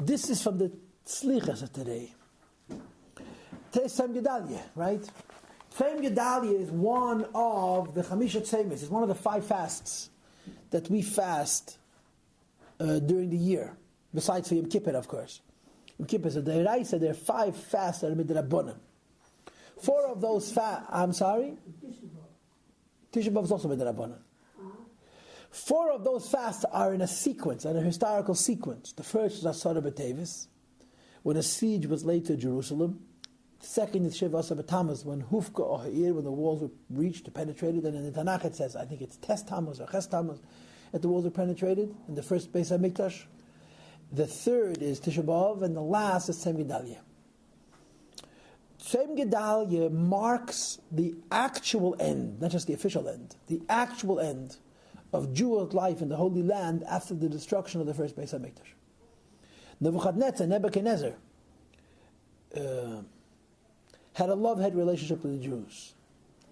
This is from the Slichus of today. Today's Tzom Gedalia, right? Tzom Gedalia is one of the Chamisha Tzeimis. It's one of the 5 fasts that we fast during the year, besides for Yom Kippur, of course. Yom Kippur is a HoRaisa. There are 5 fasts that are midrabanan. 4 of those fasts. I'm sorry. Tisha B'Av is also midrabanan. 4 of those fasts are in a sequence, in a historical sequence. The first is Aseres Yemei Teshuva, when a siege was laid to Jerusalem. The second is Sheva Asar B'Tammuz, when Hufka or Ha'ir, when the walls were reached, penetrated. And in the Tanakh it says, I think it's Tes Tammuz or Ches Tammuz, that the walls were penetrated in the first Beis HaMikdash. The third is Tisha B'Av, and the last is Tzom Gedalia. Tzom Gedalia marks the actual end, not just the official end, the actual end of Jewish life in the Holy Land after the destruction of the first Beis HaMikdash. Nebuchadnezzar had a love-hate relationship with the Jews.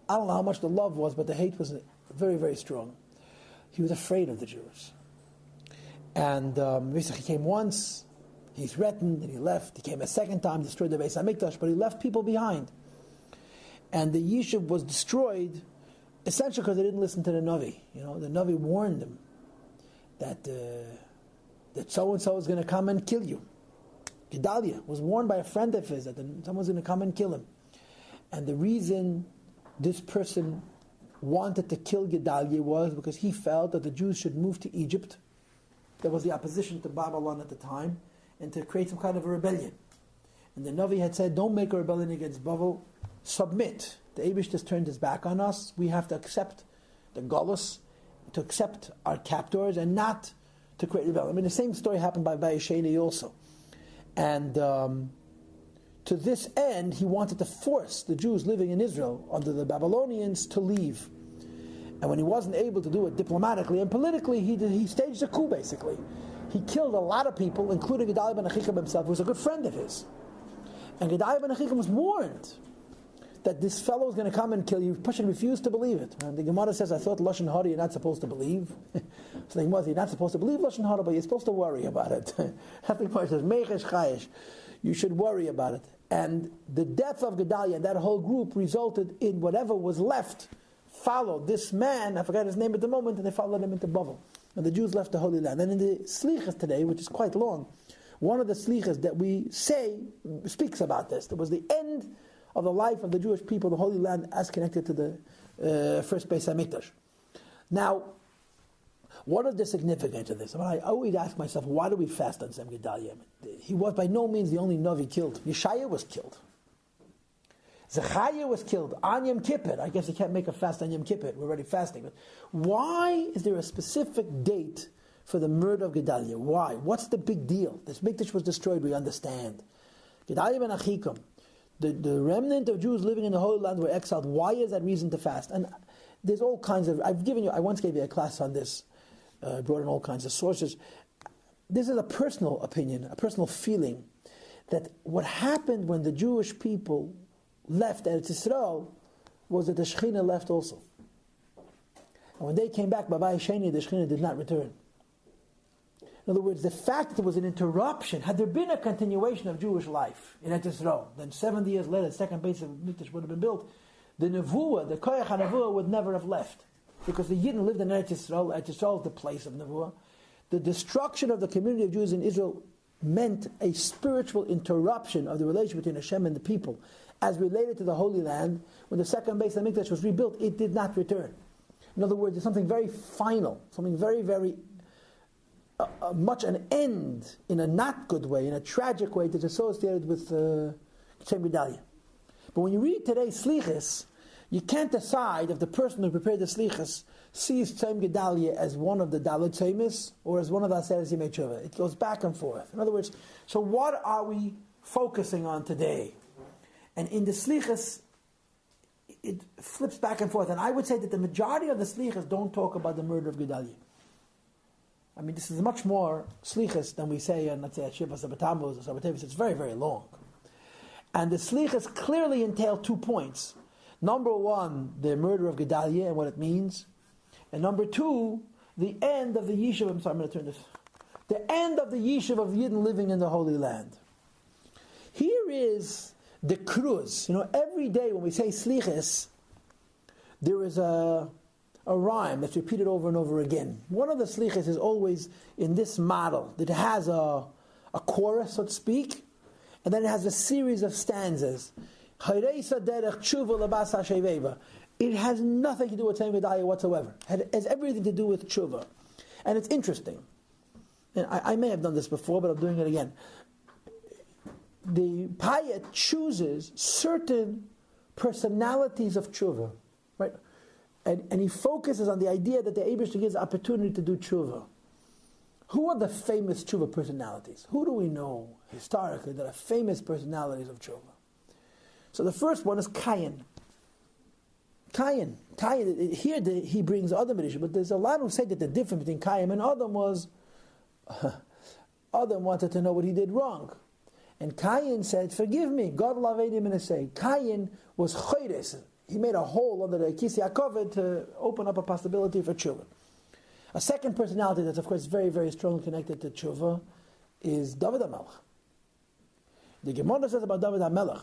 I don't know how much the love was, but the hate was very, very strong. He was afraid of the Jews. And he came once, he threatened, and he left. He came a second time, destroyed the Beis HaMikdash, but he left people behind. And the Yishuv was destroyed essentially because they didn't listen to the Navi. You know, the Navi warned them that so-and-so is going to come and kill you. Gedalia was warned by a friend of his that someone's going to come and kill him. And the reason this person wanted to kill Gedalia was because he felt that the Jews should move to Egypt. There was the opposition to Babylon at the time, and to create some kind of a rebellion. And the Navi had said, don't make a rebellion against Babel, submit. The Eibush just turned his back on us. We have to accept the Golus, to accept our captors, and not to create rebellion. I mean, the same story happened by Sheni also. And to this end, he wanted to force the Jews living in Israel under the Babylonians to leave. And when he wasn't able to do it diplomatically and politically, he staged a coup, basically. He killed a lot of people, including Gedalia ben Achikam himself, who was a good friend of his. And Gedalia ben Achikam was warned that this fellow is going to come and kill you. Pashan refused to believe it. And the Gemara says, I thought Lashon Hara you're not supposed to believe. So the Gemara says, you're not supposed to believe Lashon Hara, but you're supposed to worry about it. The Gemara says, Meichesh Chayesh, you should worry about it. And the death of Gedalia and that whole group resulted in whatever was left followed this man, I forgot his name at the moment, and they followed him into Babel. And the Jews left the Holy Land. And in the Slichus today, which is quite long, one of the Slichus that we say speaks about this. It was the end of the life of the Jewish people, the Holy Land, as connected to the first Beis HaMikdash. Now, what is the significance of this? I always ask myself, why do we fast on Tzom Gedalia? He was by no means the only Navi killed. Yeshaya was killed. Zechariah was killed on Yom Kippur. I guess you can't make a fast on Yom Kippur. We're already fasting. But why is there a specific date for the murder of Gedalia? Why? What's the big deal? This Mikdash was destroyed, we understand. Gedalia ben Achikam, the remnant of Jews living in the Holy Land were exiled. Why is that reason to fast? And there's all kinds of... I once gave you a class on this. Brought in all kinds of sources. This is a personal opinion, a personal feeling, that what happened when the Jewish people left Eretz Yisrael was that the Shekhinah left also. And when they came back, Babai Sheni, the Shekhinah did not return. In other words, the fact that there was an interruption, had there been a continuation of Jewish life in Eretz Yisrael, then 70 years later, the second base of Mikdash would have been built, the Nevuah, the Koyach HaNevuah would never have left. Because the Yidden lived in Eretz Yisrael. Eretz Yisrael is the place of Nevuah. The destruction of the community of Jews in Israel meant a spiritual interruption of the relation between Hashem and the people. As related to the Holy Land, when the second Beis HaMikdash was rebuilt, it did not return. In other words, there's something very final, something very, very much an end in a not good way, in a tragic way that's associated with Tzom Gedalia. But when you read today's Slichus, you can't decide if the person who prepared the Slichus sees Tzom Gedalia as one of the Dalet Tzeimis or as one of the Aseres Yemei Teshuva. It goes back and forth. In other words, so what are we focusing on today? And in the Slichus, it flips back and forth. And I would say that the majority of the Slichus don't talk about the murder of Gedalia. I mean, this is much more Slichus than we say on, let's say, at Shivas Sabatamos or Sabatevis. It's very, very long. And the Slichus clearly entail 2 points. Number one, the murder of Gedalia and what it means. And number two, the end of the Yishuv. I'm sorry, I'm going to turn this. the end of the Yishuv of Yidden living in the Holy Land. Here is the kruz. Every day when we say Slichus, there is a rhyme that's repeated over and over again. One of the Slichus is always in this model, that it has a chorus, so to speak, and then it has a series of stanzas. HoRaisa Derech Teshuva Livas Hashoveiva. It has nothing to do with Tzom Gedalia whatsoever. It has everything to do with tshuva. And it's interesting. And I may have done this before, but I'm doing it again. The Payat chooses certain personalities of tshuva, right? And he focuses on the idea that the Eibishter gives opportunity to do tshuva. Who are the famous tshuva personalities? Who do we know historically that are famous personalities of tshuva? So the first one is Cain. Cain, here he brings Adam Rishon, but there's a lot who say that the difference between Cain and Adam was Adam wanted to know what he did wrong. And Cain said, forgive me, God will aved him in a say. Cain was choides. He made a hole under the Kisi HaKoved to open up a possibility for tshuva. A second personality that's of course very, very strongly connected to tshuva is David HaMelech. The Gemara says about David HaMelech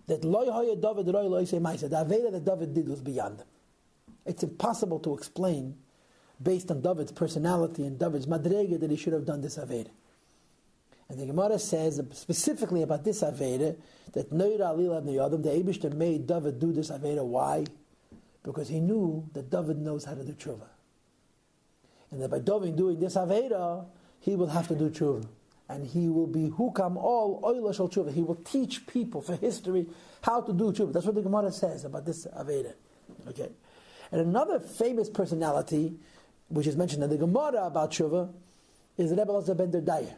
that loy hoye David roy loy say ma'aseh. The aveda that David did was beyond him. It's impossible to explain based on David's personality and David's madrega that he should have done this aveda. And the Gemara says specifically about this aveda that noira alila b'nei the Eibishter made David do this aveda. Why? Because he knew that David knows how to do tshuva, and that by David doing this aveda, he will have to do tshuva. And he will be hukam all oila shel tshuva. He will teach people for history how to do tshuva. That's what the Gemara says about this aveda. Okay, and another famous personality, which is mentioned in the Gemara about tshuva, is Rebbe Elazar ben Derdaya.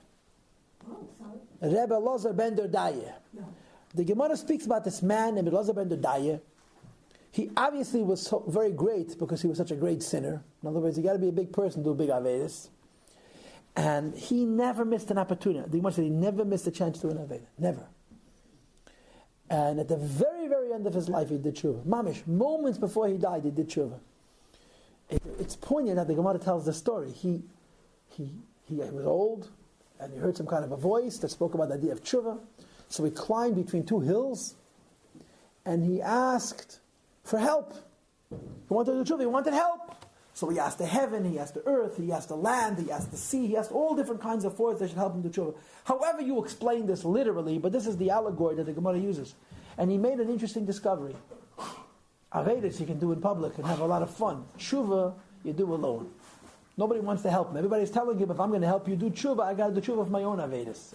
Rebbe Elazar ben Derdaya. No. The Gemara speaks about this man named Elazar ben Derdaya. He obviously was so very great because he was such a great sinner. In other words, you got to be a big person to do big avedas. And he never missed an opportunity. The Gemara said he never missed a chance to do an Aveda. Never. And at the very, very end of his life, he did tshuva. Mamish, moments before he died, he did tshuva. It's poignant that the Gemara tells the story. He was old, and he heard some kind of a voice that spoke about the idea of tshuva. So he climbed between two hills, and he asked for help. He wanted to do tshuva. He wanted help. So he asked the heaven, he asked the earth, he asked the land, he asked the sea, he asked all different kinds of forces that should help him do tshuva. However you explain this literally, but this is the allegory that the Gemara uses. And he made an interesting discovery. Avedas you can do in public and have a lot of fun. Tshuva you do alone. Nobody wants to help him. Everybody's telling him, if I'm going to help you do tshuva, I got to do tshuva of my own Avedas.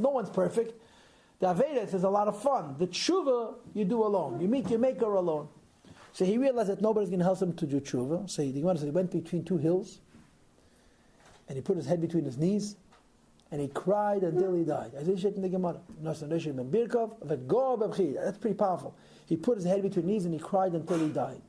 No one's perfect. The Avedas is a lot of fun. The tshuva you do alone. You meet your maker alone. So he realized that nobody's going to help him to do tshuva. So he went between two hills, and he put his head between his knees, and he cried until he died. As he said in the Gemara, that's pretty powerful. He put his head between his knees and he cried until he died.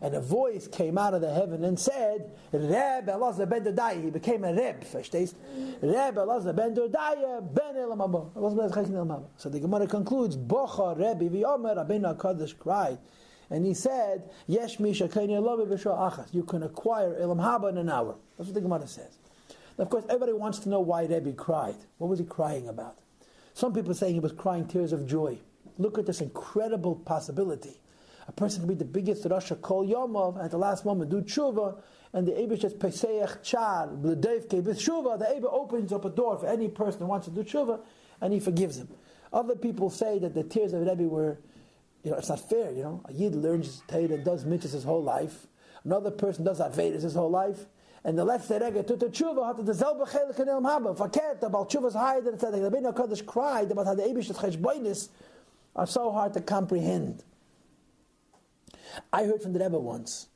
And a voice came out of the heaven and said, Reb Elazar ben Derdaya. He became a Reb, verstehst? Reb Elazar ben Derdaya ben Elam Haba. So the Gemara concludes, Bocha Rebbe v'yomer Rabbeinu HaKadosh cried. And he said, Yesh misha kaini alavi b'shah achas. You can acquire Elam Haba in an hour. That's what the Gemara says. Now, of course, everybody wants to know why Rebbe cried. What was he crying about? Some people are saying he was crying tears of joy. Look at this incredible possibility. A person can be the biggest Rasha Kol Yomov, and at the last moment do tshuva, and the Eibush says, Peseach Char, B'ledev Ke B'tshuva, the Eibush opens up a door for any person who wants to do tshuva, and he forgives him. Other people say that the tears of Rebbe were, it's not fair, A Yid learns Torah and does mitzvahs his whole life. Another person does Avedas his whole life. And the left Rega to the tshuva had to the zelbe chelik in Elam Haba. Forget about tshuva's higher than it's like Rabbeinu HaKadosh cried about how the Eibish's cheshbonis are so hard to comprehend. I heard from the Rebbe once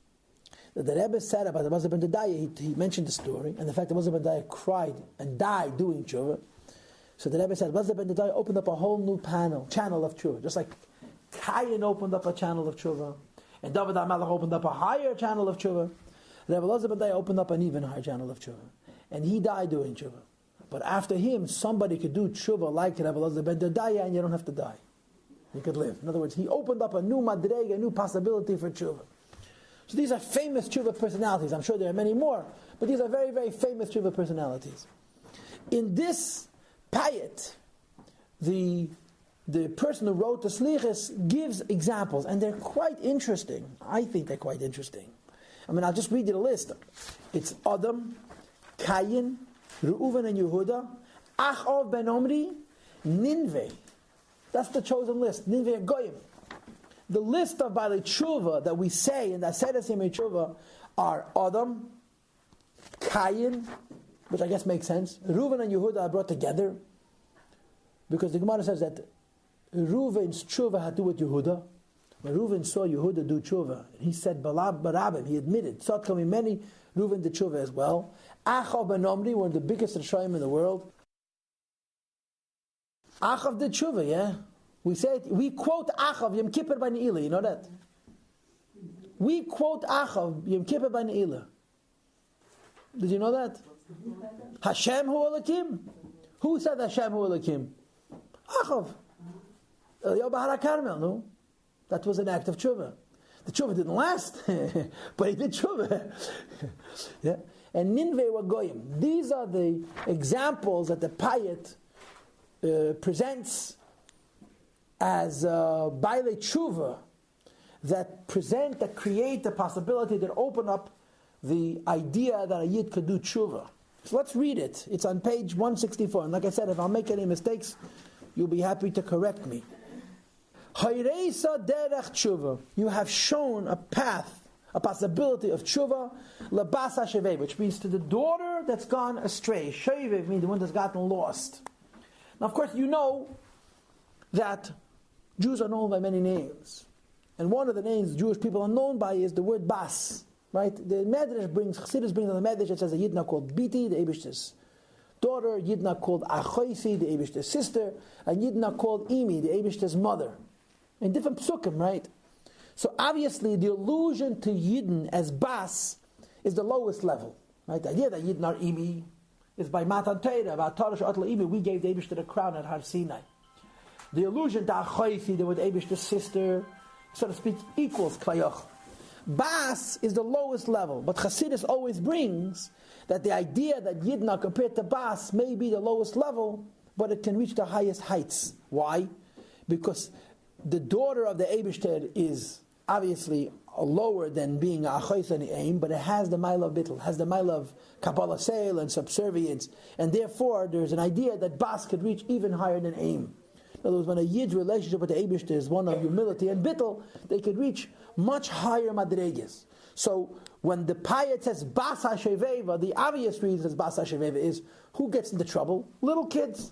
that the Rebbe said about the Elazar ben Derdaya, he mentioned the story, and the fact that Elazar ben Derdaya cried and died doing tshuva. So the Rebbe said Elazar ben Derdaya opened up a whole new channel of tshuva, just like Cain opened up a channel of tshuva, and David HaMelech opened up a higher channel of tshuva. Rebbe Elazar ben Derdaya opened up an even higher channel of tshuva, and he died doing tshuva. But after him, somebody could do tshuva like Rebbe Elazar ben Derdaya, and you don't have to die. You could live. In other words, he opened up a new madrega, a new possibility for tshuva. So these are famous tshuva personalities. I'm sure there are many more, But these are very, very famous tshuva personalities. In this payat, the person who wrote the Slichus gives examples, and they're quite interesting. I think they're quite interesting. I mean, I'll just read you the list. It's Adam, Cain, Reuven and Yehuda, Achov ben Omri, Ninveh. That's the chosen list, Ninveh and Goyim. The list of Baalei Tshuva that we say in the Aseres Yemei Teshuva are Adam, Cain, which I guess makes sense. Reuven and Yehuda are brought together because the Gemara says that Reuven's tshuva had to do with Yehuda. When Reuven saw Yehuda do tshuva, he said, Barabim, he admitted, Sot coming many, Reuven did tshuva as well. Achav ben Omri, one of the biggest Rishonim in the world. Achav did tshuva, yeah? We quote Achav, Yom Kippur by Ne'ilah, you know that? We quote Achav, Yom Kippur by Ne'ilah. Did you know that? Hashem hu Elokim. Who said Hashem hu Elokim? Achav. Eliyahu Bahar HaKarmel, no? That was an act of tshuva. The tshuva didn't last, but he did tshuva. Yeah? And Ninveh were Goyim. These are the examples that the Payat presents as Baalei Tshuva that create the possibility, that open up the idea that a Yid could do tshuva. So let's read it. It's on page 164. And like I said, if I'll make any mistakes, you'll be happy to correct me. HoRaisa Derech Teshuva. You have shown a path, a possibility of tshuva, Labas Hashoveiva, which means to the daughter that's gone astray. Hashoveiva means the one that's gotten lost. Now, of course, you know that Jews are known by many names. And one of the names Jewish people are known by is the word Bas. Right? The Medrash Chassidus brings on the Medrash, it says a Yidna called Biti, the Eibishter's daughter, Yidna called Achoisi, the Eibishter's sister, and Yidna called Imi, the Eibishter's mother. In different psukim, right? So obviously the allusion to Yidden as Bas is the lowest level. Right? The idea that Yidden are Imi is by Matan Torah, about Torah She'atla Imi, we gave the Eibishter the crown at Har Sinai. The allusion to Achoisi, the word Eibishter's sister, so to speak, equals Kvayoch. Bas is the lowest level, but Chassidus always brings that the idea that Yidna compared to Bas may be the lowest level, but it can reach the highest heights. Why? Because the daughter of the Eibishter is obviously lower than being a Achos and Aim, but it has the mile of Bittul, has the mile of Kabbalah Seil and subservience, and therefore there's an idea that Bas could reach even higher than Aim. In other words, when a Yid's relationship with the Eibishter is one of humility and Bittul, they could reach much higher madreges. So when the Payat says Bas Hashoveiva, the obvious reason it's Bas Hashoveiva is who gets into trouble? Little kids.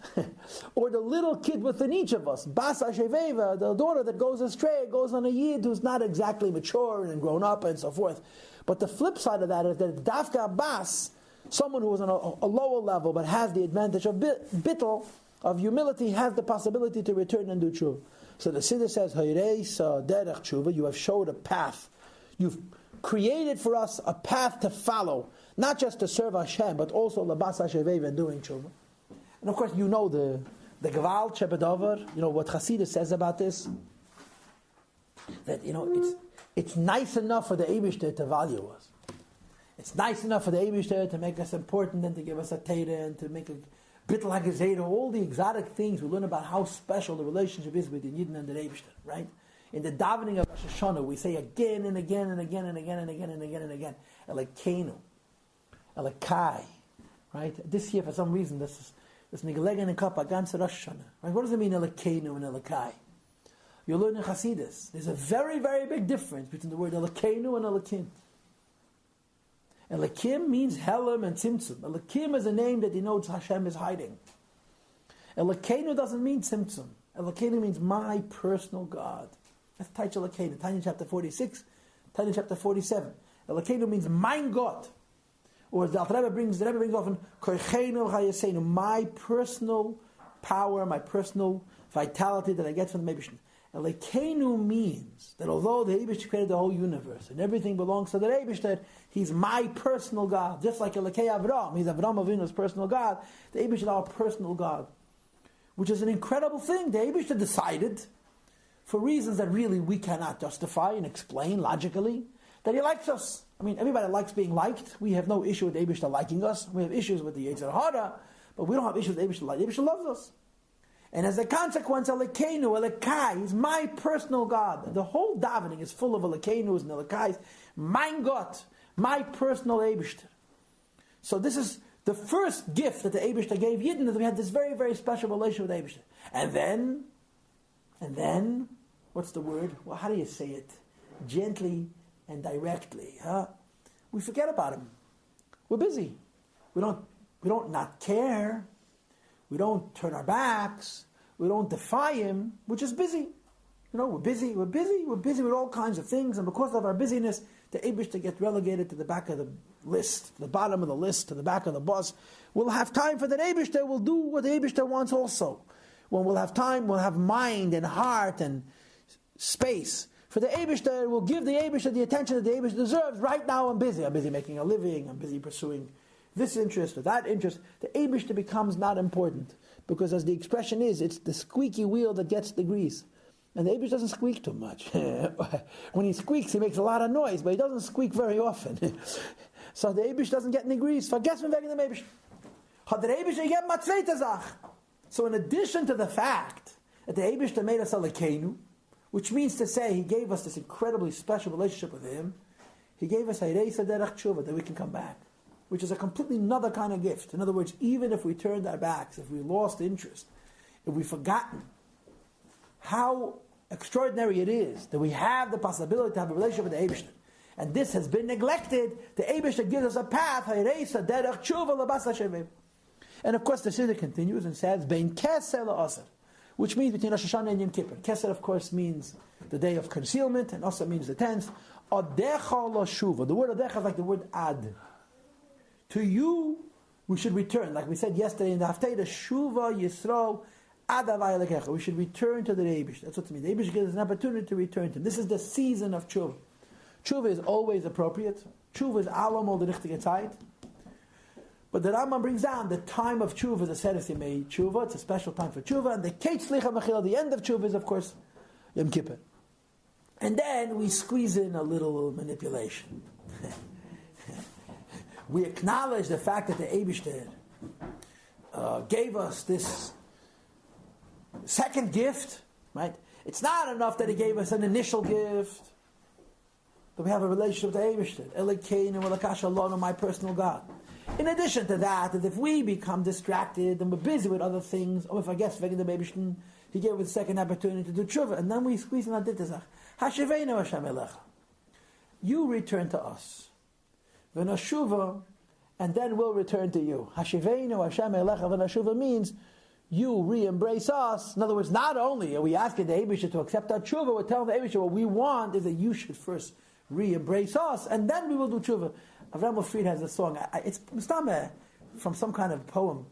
Or the little kid within each of us. Bas Hashoveiva, the daughter that goes astray, goes on a Yid who's not exactly mature and grown up and so forth. But the flip side of that is that Dafka Bas, someone who is on a lower level but has the advantage of Bittul, of humility, has the possibility to return and do tshuva. So the Siddur says, HoRaisa Derech Teshuva, you have showed a path. You've created for us a path to follow, not just to serve Hashem, but also Labas Hashoveiva and doing tshuva. And of course, you know the Gevalt Shebedover, you know what Chassidus says about this, that, you know, it's nice enough for the Eibishter to value us. It's nice enough for the Eibishter to make us important and to give us a Torah and to make a Bittul HaGezerah, all the exotic things we learn about how special the relationship is between Yidden and the Eibishter, right? In the davening of Rosh Hashanah, we say again and again and again and again and again and again and again, Elokeinu, Elokai, right? This year, for some reason, this Nigelegen and Kappa, Ganze Rosh Hashanah, right? What does it mean, Elokeinu and Elokai? You're learning Chassidus. There's a very, very big difference between the word Elokeinu and Elokim. Elokim means Helam and Tzimtzum. Elokim is a name that denotes Hashem is hiding. Elokeinu doesn't mean Tzimtzum. Elokeinu means my personal God. That's Taicha Elokeinu. Tanya chapter 46, Tanya chapter 47. Elokeinu means mein Gott. Or as the Rebbe brings often, Koicheinu Chayesenu, my personal power, my personal vitality that I get from the Eibishter. Elokeinu means that although the Eibishter created the whole universe and everything belongs to the Eibishter, He's my personal God. Just like Elokei Avram, He's Avram Avinu's personal God. The Eibishter is our personal God, which is an incredible thing. The Eibishter decided, for reasons that really we cannot justify and explain logically, that He likes us. I mean, everybody likes being liked. We have no issue with the Eibishter liking us. We have issues with the Yetzer Hara, but we don't have issues with the Eibishter liking. The Eibishter loves us. And as a consequence, Elokeinu, Elokai, is my personal God. The whole davening is full of Elokeinus and Elokais. Mein Gott, my personal Eibishter. So this is the first gift that the Eibishter gave Yidden, that we had this very, very special relationship with Eibishter. And then, what's the word? Well, how do you say it? Gently and directly. We forget about Him. We're busy. We don't not care. We don't turn our backs. We don't defy Him. We're just busy. We're busy with all kinds of things, and because of our busyness, the Eibishter gets relegated to the back of the list, to the bottom of the list, to the back of the bus. We'll have time for the Eibishter. We'll do what the Eibishter wants also. When we'll have time, we'll have mind and heart and space for the Eibishter. We'll give the Eibishter the attention that the Eibishter deserves. Right now I'm busy. I'm busy making a living. I'm busy pursuing this interest or that interest. The Eibishter becomes not important, because as the expression is, it's the squeaky wheel that gets the grease. And the Eibishter doesn't squeak too much. When he squeaks, he makes a lot of noise, but he doesn't squeak very often. So the Eibish doesn't get any grease. Vergessen wegen dem Eibish. Hat der Eibish gegeben a zweite Sach. So in addition to the fact that the Eibish made us Elokeinu, which means to say He gave us this incredibly special relationship with Him, He gave us HoRaisa Derech Teshuva, that we can come back, which is a completely another kind of gift. In other words, even if we turned our backs, if we lost interest, if we've forgotten how extraordinary it is that we have the possibility to have a relationship with the Eibishter, and this has been neglected, the Eibishter gives us a path, HoRaisa Derech Teshuva Livas Hashoveiva. And of course the Siddur continues and says, Bein Keser LaAser, which means between Rosh Hashanah and Yom Kippur. Keser, of course, means the day of concealment, and also means the 10th. Adecha LaShuva. The word Adecha is like the word Ad. To you, we should return. Like we said yesterday in the Haftarah, Shuva Yisrael Adavai Lekecha. We should return to the Eibush. That's what it means. The Eibush gives us an opportunity to return to Him. This is the season of Tshuva. Tshuva is always appropriate. Tshuva is allemal the richtige Zeit. But the Rambam brings down the time of Tshuva is Aseres Yemei Teshuva. It's a special time for Tshuva. And the Keit Slicha Mechil, the end of Tshuva is, of course, Yom Kippur. And then we squeeze in a little manipulation. We acknowledge the fact that the Eibishter gave us this second gift, right? It's not enough that He gave us an initial gift, that we have a relationship with the Eibishter, Elokeinu, Elokasha Alonu, my personal God. In addition to that if we become distracted and we're busy with other things, or if I guess wegen the Eibishter, He gave us a second opportunity to do tshuva, and then we squeeze in our dittazach. Hashoveiva Hashem Elecha. You return to us. V'nashuva, and then we'll return to you. Hashoveiva Hashem Elecha v'nashuva means you re-embrace us. In other words, not only are we asking the Eibishter to accept our tshuva, we're telling the Eibishter what we want is that you should first re-embrace us, and then we will do tshuva. Avraham Fried has a song. It's from some kind of poem.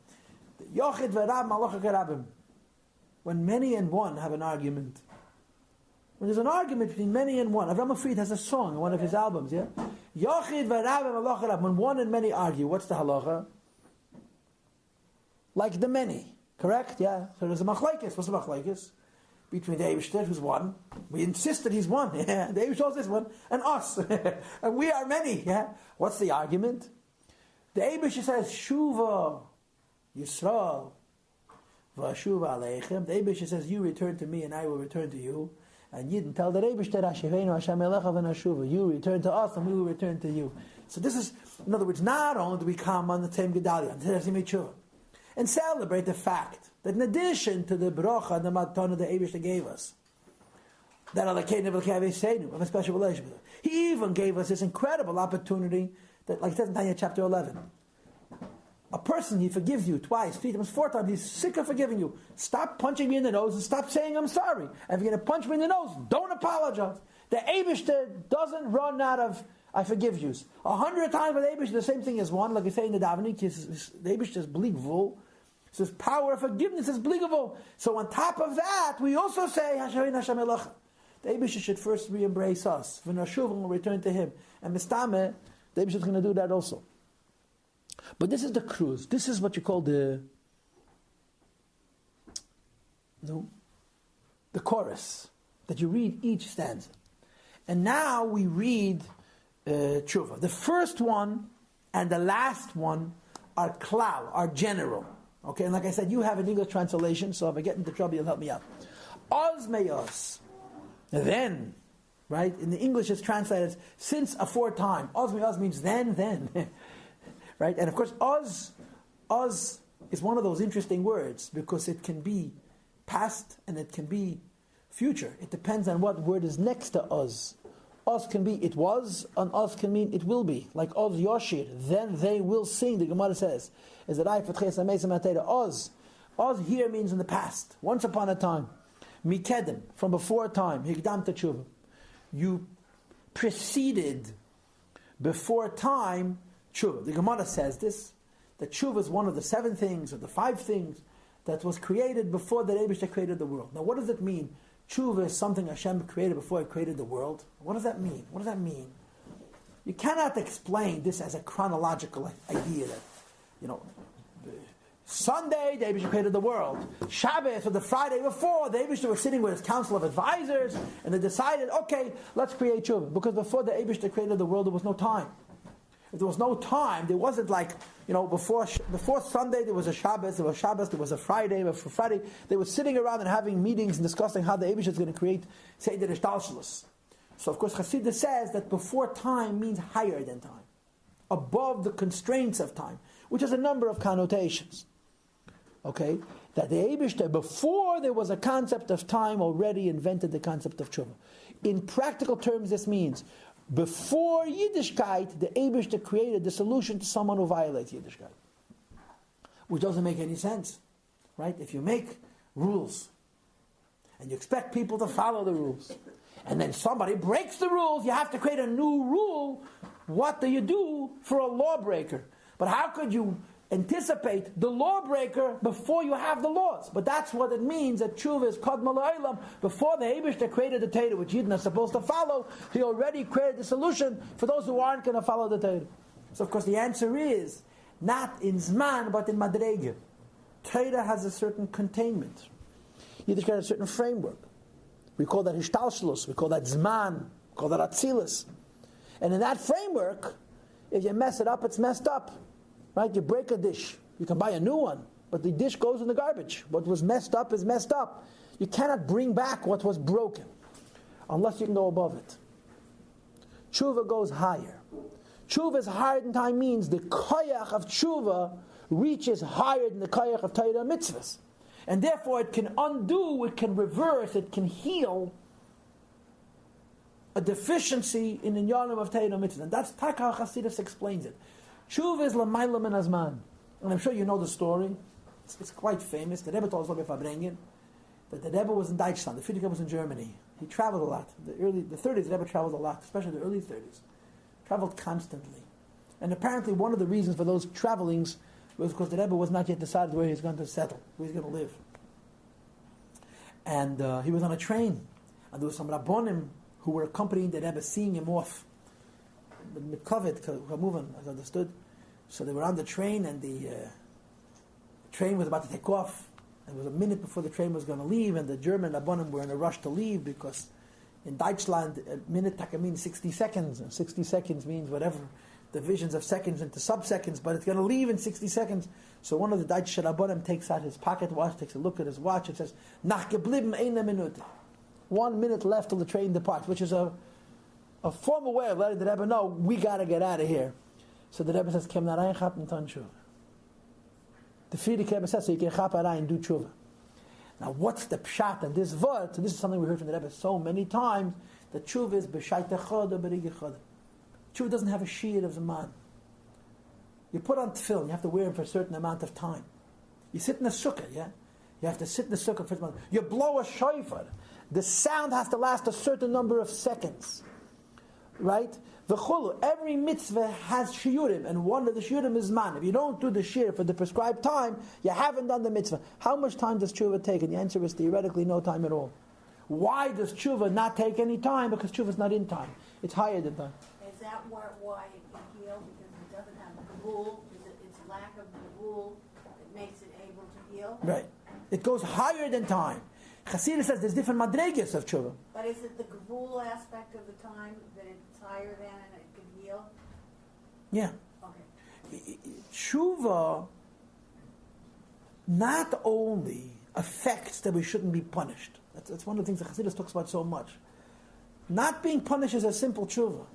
Yochid v'rab malachak rabim. When many and one have an argument. When there's an argument between many and one. Avraham Fried has a song in one of his albums, yeah? Yochid v'rab malachak rabim. When one and many argue, what's the halacha? Like the many. Correct? Yeah. So there's a machlekes. What's the machlekes? Between the Eibishter, who's one. We insist that He's one. Yeah. The Eibishter is one. And us. And we are many. Yeah. What's the argument? The Eibishter says, Shuva Yisrael Vashuva Aleichem. The Eibishter says, you return to me and I will return to you. And you didn't tell the Eibishter, Hashoveiva Hashem Elecha v'nashuva. You return to us and we will return to you. So this is, in other words, not only do we come on the Tzom Gedalia, on the Aseres Yemei Teshuva, and celebrate the fact that in addition to the bracha and the matana the Eibishter gave us, that Elokeinu v'Elokeinu of a special relationship with Him, He even gave us this incredible opportunity that, like it says in Tanya chapter 11, a person, he forgives you twice, 3 times, 4 times, he's sick of forgiving you. Stop punching me in the nose and stop saying I'm sorry. And if you're going to punch me in the nose, don't apologize. The Eibishter doesn't run out of I forgive you. 100 times with the Eibishter, the same thing as one, like we say in the davening, the Eibishter is believable. So His power of forgiveness is believable. So on top of that, we also say, Hashoveiva Hashem Elecha. The Eibishter should first re-embrace us. V'nashuv, and we'll return to Him. And Mistame, the Eibishter is going to do that also. But this is the cruise. This is what you call the chorus, that you read each stanza. And now we read tshuva. The first one and the last one are klal, are general. Okay, and like I said, you have an English translation, so if I get into trouble, you'll help me out. Oz meyos. Then, right? In the English, it's translated since aforetime. Oz meyos means then. Right? And of course, Oz is one of those interesting words because it can be past and it can be future. It depends on what word is next to Oz. Oz can be it was, and Oz can mean it will be. Like Oz Yoshir, then they will sing, the Gemara says. Is that Oz? Oz here means in the past, once upon a time. Mikedem, from before time. Higdam Teshuva. You preceded before time tshuva. The Gemara says this, that tshuva is one of the 7 things, or the 5 things, that was created before the Eibishter created the world. Now what does it mean? Tshuva is something Hashem created before He created the world. What does that mean? What does that mean? You cannot explain this as a chronological idea that, Sunday, the Eibishter created the world. Shabbos, or the Friday before, the Eibishter was sitting with his council of advisors, and they decided, okay, let's create tshuva. Because before the Eibishter created the world, there was no time. If there was no time, there wasn't like, before Sunday there was a Shabbos, there was a Friday, before Friday, they were sitting around and having meetings and discussing how the Eibush is going to create Seder Ishtalshalos. So of course Chassidus says that before time means higher than time, above the constraints of time, which has a number of connotations. Okay? That the Eibush, before there was a concept of time, already invented the concept of tshuva. In practical terms, this means before Yiddishkeit, the Eibishter created the solution to someone who violates Yiddishkeit. Which doesn't make any sense. Right? If you make rules, and you expect people to follow the rules, and then somebody breaks the rules, you have to create a new rule. What do you do for a lawbreaker? But how could you anticipate the lawbreaker before you have the laws? But that's what it means that tshuva is kadma la'olam. Before the Eibishter created the Torah, which Yidden are supposed to follow, He already created the solution for those who aren't going to follow the Torah. So of course the answer is not in Zman but in Madrege. Torah has a certain containment. Yiddishkeit has a certain framework. We call that Hishtalshalos, we call that Zman, we call that Atzilus. And in that framework, if you mess it up, it's messed up. Right? You break a dish. You can buy a new one, but the dish goes in the garbage. What was messed up is messed up. You cannot bring back what was broken unless you can go above it. Tshuva goes higher. Tshuva is higher than time means the koyach of tshuva reaches higher than the koyach of Torah mitzvahs. And therefore it can undo, it can reverse, it can heal a deficiency in the inyanim of Torah mitzvahs. And that's how Chassidus explains it. Tshuva is l'mayla min hazman. And I'm sure you know the story. It's quite famous. The Rebbe told us that the Rebbe was in Deutschland, the Friedrich was in Germany. He traveled a lot. The 30s, the Rebbe traveled a lot, especially the early 30s. Traveled constantly. And apparently one of the reasons for those travelings was because the Rebbe was not yet decided where he's going to settle, where he's going to live. And he was on a train. And there was some Rabbonim who were accompanying the Rebbe, seeing him off. Mitkovet, Kamuvan, as understood. So they were on the train, and the train was about to take off. It was a minute before the train was going to leave, and the German Rabbonim were in a rush to leave because in Deutschland, a minute means 60 seconds, and 60 seconds means whatever divisions of seconds into sub-seconds, but it's going to leave in 60 seconds. So one of the Deutsche Rabbonim takes out his pocket watch, takes a look at his watch, and says, Nach geblieben eine Minute. 1 minute left till the train departs, which is a formal way of letting the Rebbe know, we got to get out of here. So the Rebbe says, Kem narayin chap n'tan tshuva. The Friedrich Rebbe says, so you can chap arayin and do tshuva. Now what's the pshat in this word? So this is something we heard from the Rebbe so many times, that tshuva is b'shayt echad or b'rig echad. Tshuva doesn't have a sheet of zaman. You put on tefillin, you have to wear them for a certain amount of time. You sit in a sukkah, yeah? You have to sit in the sukkah for a certain amount. You blow a shofar. The sound has to last a certain number of seconds. Right? V'chulu, every mitzvah has shiurim, and one of the shiurim is man. If you don't do the shir for the prescribed time, you haven't done the mitzvah. How much time does tshuva take? And the answer is theoretically no time at all. Why does tshuva not take any time? Because tshuva is not in time. It's higher than time. Is that why it can heal? Because it doesn't have the gvul? It's lack of the gvul that makes it able to heal? Right. It goes higher than time. Chassidus says there's different madregas of tshuva. But is it the gvul aspect of the time that it's higher than and it can heal? Yeah. Okay. Tshuva not only affects that we shouldn't be punished. That's one of the things that Chassidus talks about so much. Not being punished is a simple tshuva.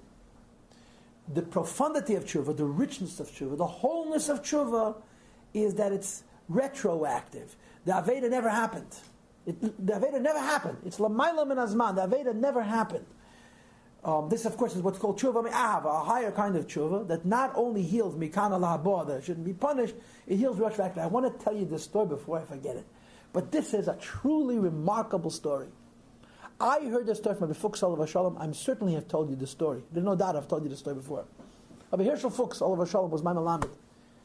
The profundity of tshuva, the richness of tshuva, the wholeness of tshuva is that it's retroactive. The Aveda never happened. The Aveda never happened. It's Lamayla min Azman. The Aveda never happened. This, of course, is what's called tshuva me'ahava, a higher kind of tshuva that not only heals mikan al haba, that shouldn't be punished, it heals retroactively. I want to tell you this story before I forget it. But this is a truly remarkable story. I heard this story from Rabbi Fuchs, Olav Shalom. I certainly have told you the story. There's no doubt I've told you the story before. Rabbi Herschel Fuchs, Olav Shalom, was my Melamed.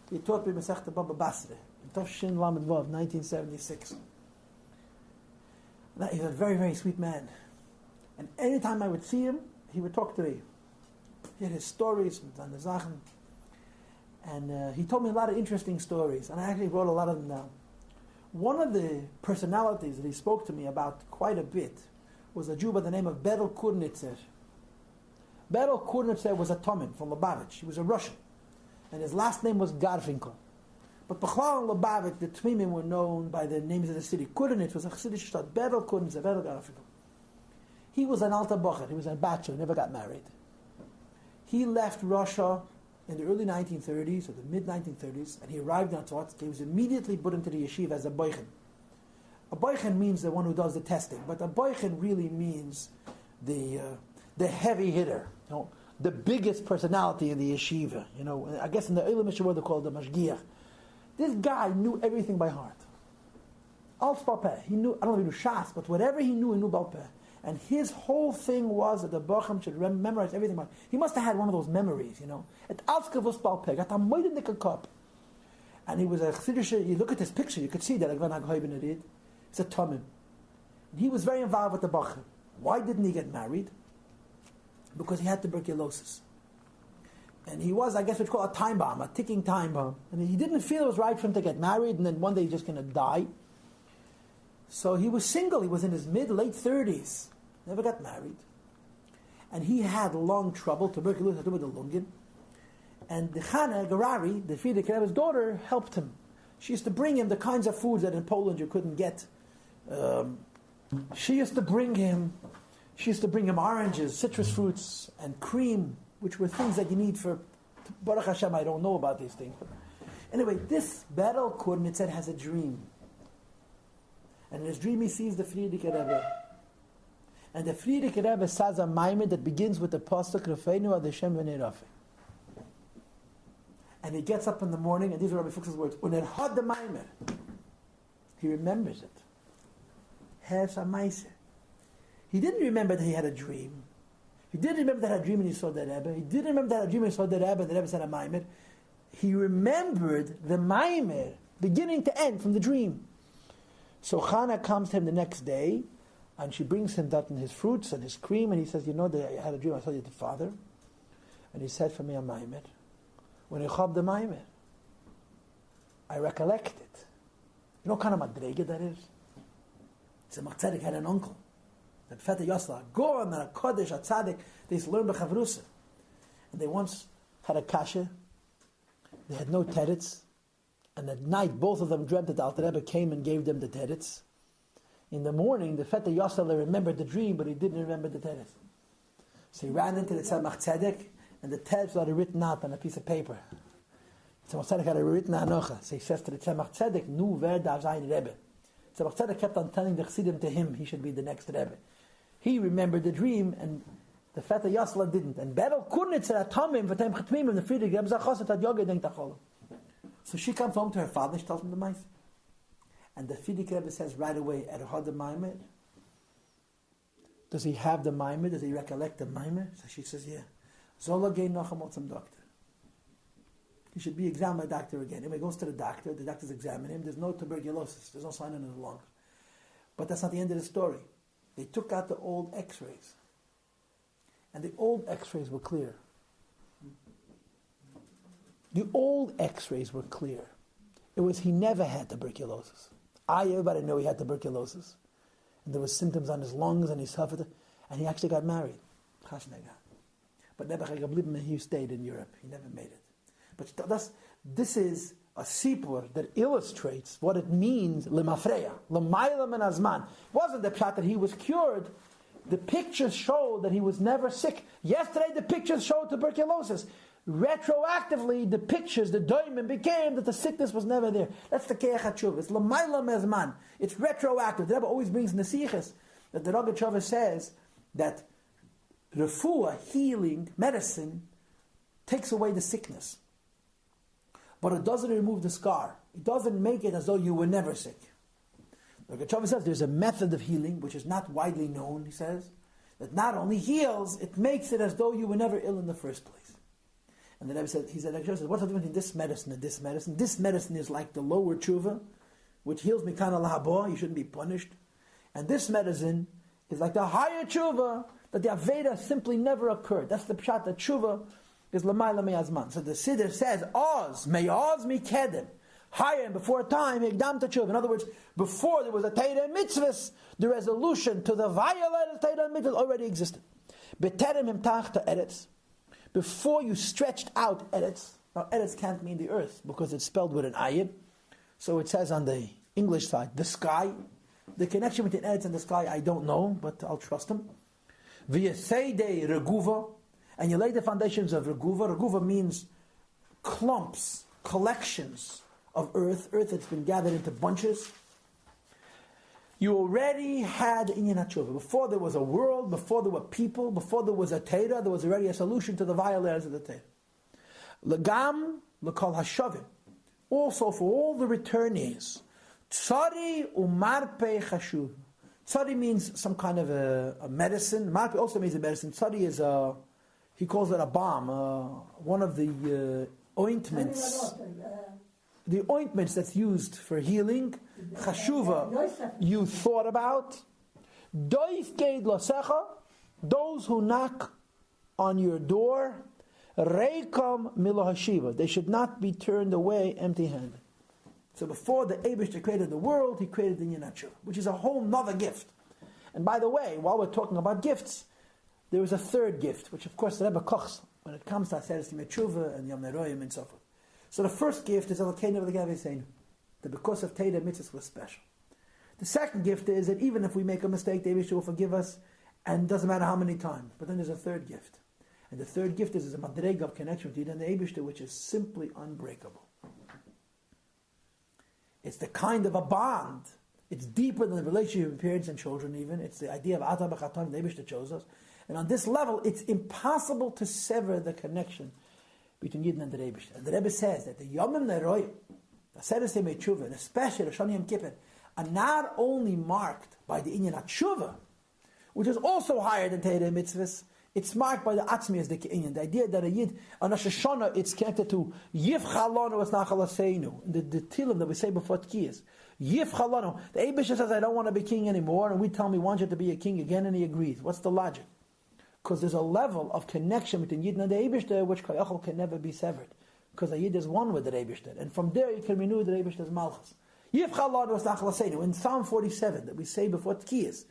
He taught me Masechta Baba Basra in Tov Lamed Vav, 1976. He's a very, very sweet man. And anytime I would see him, he would talk to me. He had his stories on the Zachen. And he told me a lot of interesting stories. And I actually wrote a lot of them down. One of the personalities that he spoke to me about quite a bit was a Jew by the name of Berel Kurnitzer. Berel Kurnitzer was a Tomin from Lubavitch. He was a Russian. And his last name was Garfinkel. But Bechlal and Lubavitch, the Tmimim were known by the names of the city. Kurnitz was a Chassidish Shtad. Berel Kurnitzer, Berel Garfinkel. He was an Alta Bocher. He was a bachelor, never got married. He left Russia in the early 1930s, or the mid-1930s, and he arrived in Atzot. He was immediately put into the yeshiva as a boichen. A boichen means the one who does the testing, but a boichen really means the heavy hitter, the biggest personality in the yeshiva. I guess in the Eilim Yeshiva they call it the mashgiach. This guy knew everything by heart. Al Balpeh. He knew, I don't know if he knew Shas, but whatever he knew Balpeh. And his whole thing was that the Bochum should memorize everything. He must have had one of those memories, At Alskavus Balpeh, got a moidenik cup. And he was a Chassidish. You look at this picture, you could see that it's a Tomim. And he was very involved with the Bochum. Why didn't he get married? Because he had tuberculosis. And he was, I guess, what's called a time bomb, a ticking time bomb. And he didn't feel it was right for him to get married, and then one day he's just going to die. So he was single. He was in his late 30s. Never got married. And he had lung trouble, tuberculosis, had to do with the lungen. And the Chana Garari, the Frierdiker Rebbe's daughter, helped him. She used to bring him the kinds of foods that in Poland you couldn't get. She used to bring him oranges, citrus fruits, and cream, which were things that you need for Baruch Hashem. I don't know about these things. But anyway, this Berel Kurnitzer has a dream. And in his dream he sees the Frierdiker Rebbe. And the Frierdiker Rebbe says a maimed that begins with the pasuk Rafeinu ad Hashem v'nei Rafi. And he gets up in the morning, and these are Rabbi Fuchs's words. Unerhad the maimed. He remembers it. Has a maiser. He didn't remember that he had a dream. He didn't remember that he had a dream and he saw the Rebbe. He didn't remember that he had a dream and he saw the Rebbe and the Rebbe said a maimed. He remembered the maimed, beginning to end, from the dream. So Chana comes to him the next day, and she brings him that and his fruits and his cream, and he says, I had a dream, I told you the father. And he said for me a maimed. When he chob the maimed, I recollect it. You know what kind of madrega that is? He said, Machtzedek had an uncle. That Feta Yosla, a Goran, and a Kodesh, a Tzaddik, they used to learn B'chavrusa. And they once had a kasha. They had no teretz. And at night, both of them dreamt that the Alter Rebbe came and gave them the teretz. In the morning, the Feta Yosla remembered the dream, but he didn't remember the teretz. So he ran into the Tzemach Tzedek, and the teretz was written out on a piece of paper. Tzemach Tzedek had written anocha. So he says to the Tzemach Tzedek, Nu wer darf sein Rebbe. Tzemach Tzedek kept on telling the Chassidim to him, he should be the next Rebbe. He remembered the dream, and the Feta Yosla didn't. And Berel Kurnitzer atomim v'tem chetmim, and the Frierdiker Rebbe zachoset ad yoga denkt acholom. So she comes home to her father, she tells him the mice. And the Frierdiker Rebbe says right away, Erhad the maimed. Does he have the maimed? Does he recollect the maimed? So she says, yeah. Zola gei nachamot some doctor. He should be examined by a doctor again. Anyway, he goes to the doctor's examining him. There's no tuberculosis, there's no sign in his lungs. But that's not the end of the story. They took out the old x-rays. And the old x-rays were clear. The old x-rays were clear. It was he never had tuberculosis. Everybody knew he had tuberculosis. And there were symptoms on his lungs and he suffered it. And he actually got married. but he stayed in Europe. He never made it. But this is a sipur that illustrates what it means, lemafreya, lemayla min azman. It wasn't the pshat that he was cured. The pictures show that he was never sick. Yesterday the pictures showed tuberculosis. Retroactively, the pictures, the doimim became that the sickness was never there. That's the keach hatshuva. It's lemayla min azman. It's retroactive. The Rebbe always brings in the sichos that the Rogatchover says that refuah, healing, medicine, takes away the sickness. But it doesn't remove the scar. It doesn't make it as though you were never sick. Rogatchover says there's a method of healing which is not widely known, he says, that not only heals, it makes it as though you were never ill in the first place. And the Rebbe said, what's the difference between this medicine and this medicine? This medicine is like the lower tshuva, which heals mikana lahaba, you shouldn't be punished. And this medicine is like the higher tshuva, that the Aveda simply never occurred. That's the pshat, that tshuva is lamayla me'azman. So the Siddur says, Oz mikedem, higher and before time, higdam tshuva. In other words, before there was a Torah mitzvahs, the resolution to the violated Torah mitzvahs already existed. Beterem himtach eretz, before you stretched out eretz. Now eretz can't mean the earth, because it's spelled with an ayin. So it says on the English side, the sky. The connection between eretz and the sky, I don't know, but I'll trust him. V'yeseidei reguva, and you lay the foundations of reguva. Reguva means clumps, collections of earth that's been gathered into bunches. You already had inyan hatshuva. Before there was a world, before there were people, before there was a Torah, there was already a solution to the violators of the Torah. Legam lekol hashovim. Also for all the returnees. Tzari umarpe chashuv. Tzari means some kind of a medicine. Marpe also means a medicine. Tzari is he calls it a balm, one of the ointments. The ointments that's used for healing. Chashuva, you thought about. Doif geid losecha, those who knock on your door. Reikam milohashiva, they should not be turned away empty-handed. So before the Eibishter created the world, he created the Inyan HaTshuva, which is a whole nother gift. And by the way, while we're talking about gifts, there is a third gift, which of course the Rebbe kochs when it comes to Aseres Yemei Teshuva and Yom Neroyim and so forth. So the first gift is Elokeinu v'Legav, that because of Torah mitzvahs was special. The second gift is that even if we make a mistake, the Eibishter will forgive us, and it doesn't matter how many times. But then there's a third gift. And the third gift is a madrega of connection with Yid and the Eibishter, which is simply unbreakable. It's the kind of a bond. It's deeper than the relationship with parents and children even. It's the idea of Ata B'Chatam, the Eibishter chose us. And on this level, it's impossible to sever the connection between Yid and the Eibishter. And the Rebbe says that the Yomim Neroyim, the Aseres Yemei Teshuva, and especially Rosh Hashanah Yom Kippur, are not only marked by the Inyan HaTshuva, which is also higher than Torah mitzvahs. It's marked by the Atzmi the Inyan. The idea that a Yid, on Rosh Hashanah, it's connected to Yivchalonu es Nachalaseinu, the Tilim that we say before Tkiyas. Yivchalonu. The Eibishter says, I don't want to be king anymore, and we tell him we want you to be a king again, and he agrees. What's the logic? Because there's a level of connection between Yid and the Eibishter which Kayachol can never be severed. Because the Yid is one with the Eibishter. And from there you can renew the Eibishter's Malchus. Yivchalonu es Nachalaseinu. In Psalm 47 that we say before Tkiyas,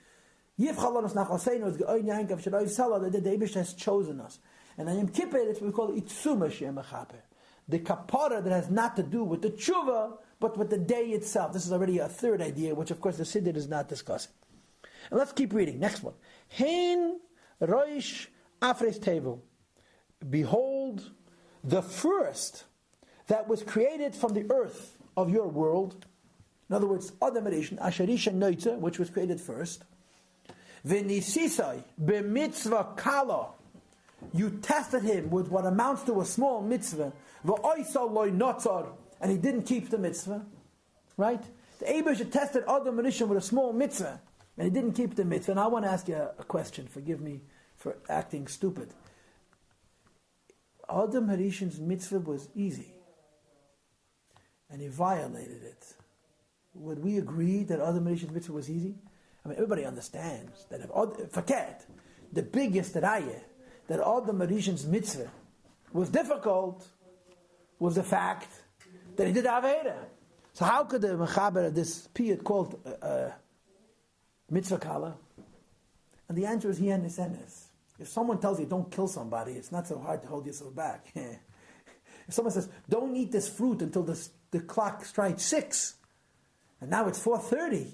Yivchalon es Nachalaseinu is Ge'oin Yankav Shadoi Salah, that the Eibishter has chosen us. And on Yom Kippur, it's what we call Itzuma Shem Mechaper. The kapara that has not to do with the tshuva, but with the day itself. This is already a third idea, which of course the Siddur is not discussing. And let's keep reading. Next one. Hein Roish Afres Tevel. Behold, the first that was created from the earth of your world. In other words, Adam Rishon, Asherisha Noitza, which was created first. V'nisisai b'mitzvah kala. You tested him with what amounts to a small mitzvah. V'oisa loy notzar. And he didn't keep the mitzvah. Right? The Eibishter tested Adam Rishon with a small mitzvah. And he didn't keep the mitzvah. And I want to ask you a question. Forgive me for acting stupid. Adam Rishon's mitzvah was easy. And he violated it. Would we agree that Adam Rishon's mitzvah was easy? I mean, everybody understands that if forget the biggest raya that Adam Rishon's mitzvah was difficult was the fact that he did Aveda. So how could the mechaber of this piyut called mitzvah kala? And the answer is he and his enes. If someone tells you don't kill somebody, it's not so hard to hold yourself back. If someone says, don't eat this fruit until the clock strikes 6, and now it's 4:30,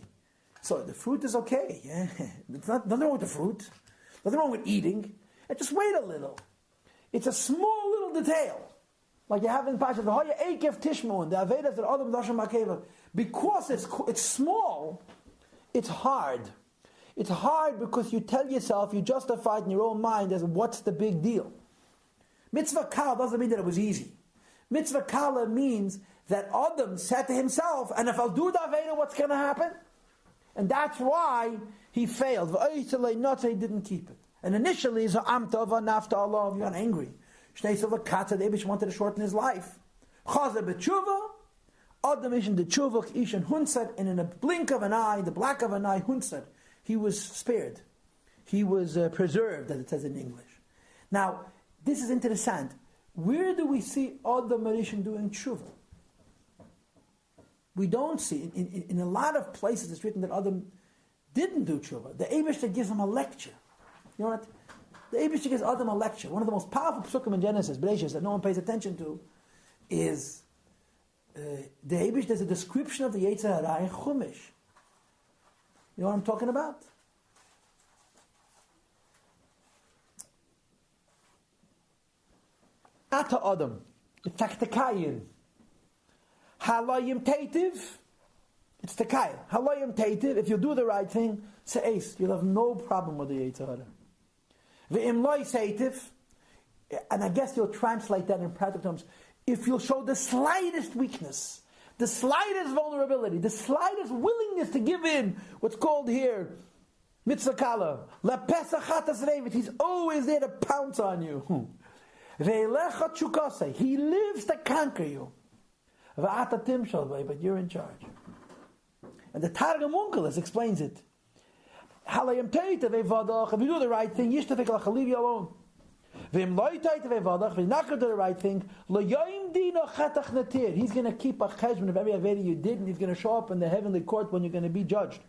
so the fruit is okay. Yeah? It's nothing wrong with the fruit, nothing wrong with eating, and just wait a little. It's a small little detail. Like you have in Pasha, the Hoya Ekev Tishmon, the Avedas that Adam Dasham Makeva. Because it's small, it's hard. It's hard because you tell yourself, you justify it in your own mind as what's the big deal. Mitzvah Kal doesn't mean that it was easy. Mitzvah Kala means that Adam said to himself, and if I'll do the Aveda, what's going to happen? And that's why he failed. He didn't keep it. And initially, he got angry. The Abish wanted to shorten his life. Adam isn't the Tshuva, Ishan Hunsad, and in a blink of an eye, the black of an eye, Hunsad, he was spared. He was preserved, as it says in English. Now, this is interesting. Where do we see Adam Rishon doing Tshuva? We don't see, in a lot of places it's written that Adam didn't do Tshuva. The Abish gives him a lecture. You know what? The Abish gives Adam a lecture. One of the most powerful psukim in Genesis, Bereshis, that no one pays attention to, is the Abish. There's a description of the Yetzer Hara in Chumash. You know what I'm talking about? Ata Adam, it's Taktakayin. Halayim Teitiv, it's Takayim. Halayim Teitiv, if you do the right thing, Se'es, you'll have no problem with the Yetzer Hara. Ve'im Loi Seitiv, and I guess you'll translate that in practical terms, if you'll show the slightest weakness, the slightest vulnerability, the slightest willingness to give in, what's called here, Mitzvah Kala, La Pesach Chatas Revit, he's always there to pounce on you. Ve'elecha Chukase, he lives to conquer you. Ve'ata Timshal, but you're in charge. And the Targum Onkelos explains it. Halayim Teitev Evadach, if you do the right thing, Yishtafik Lach, leave you alone. V'im Loi Teitev Evadach, if you're not going to do the right thing, Lo Yoim Dino Chetach Natir, he's going to keep a cheshbon of every Aveda you did, and he's going to show up in the heavenly court when you're going to be judged.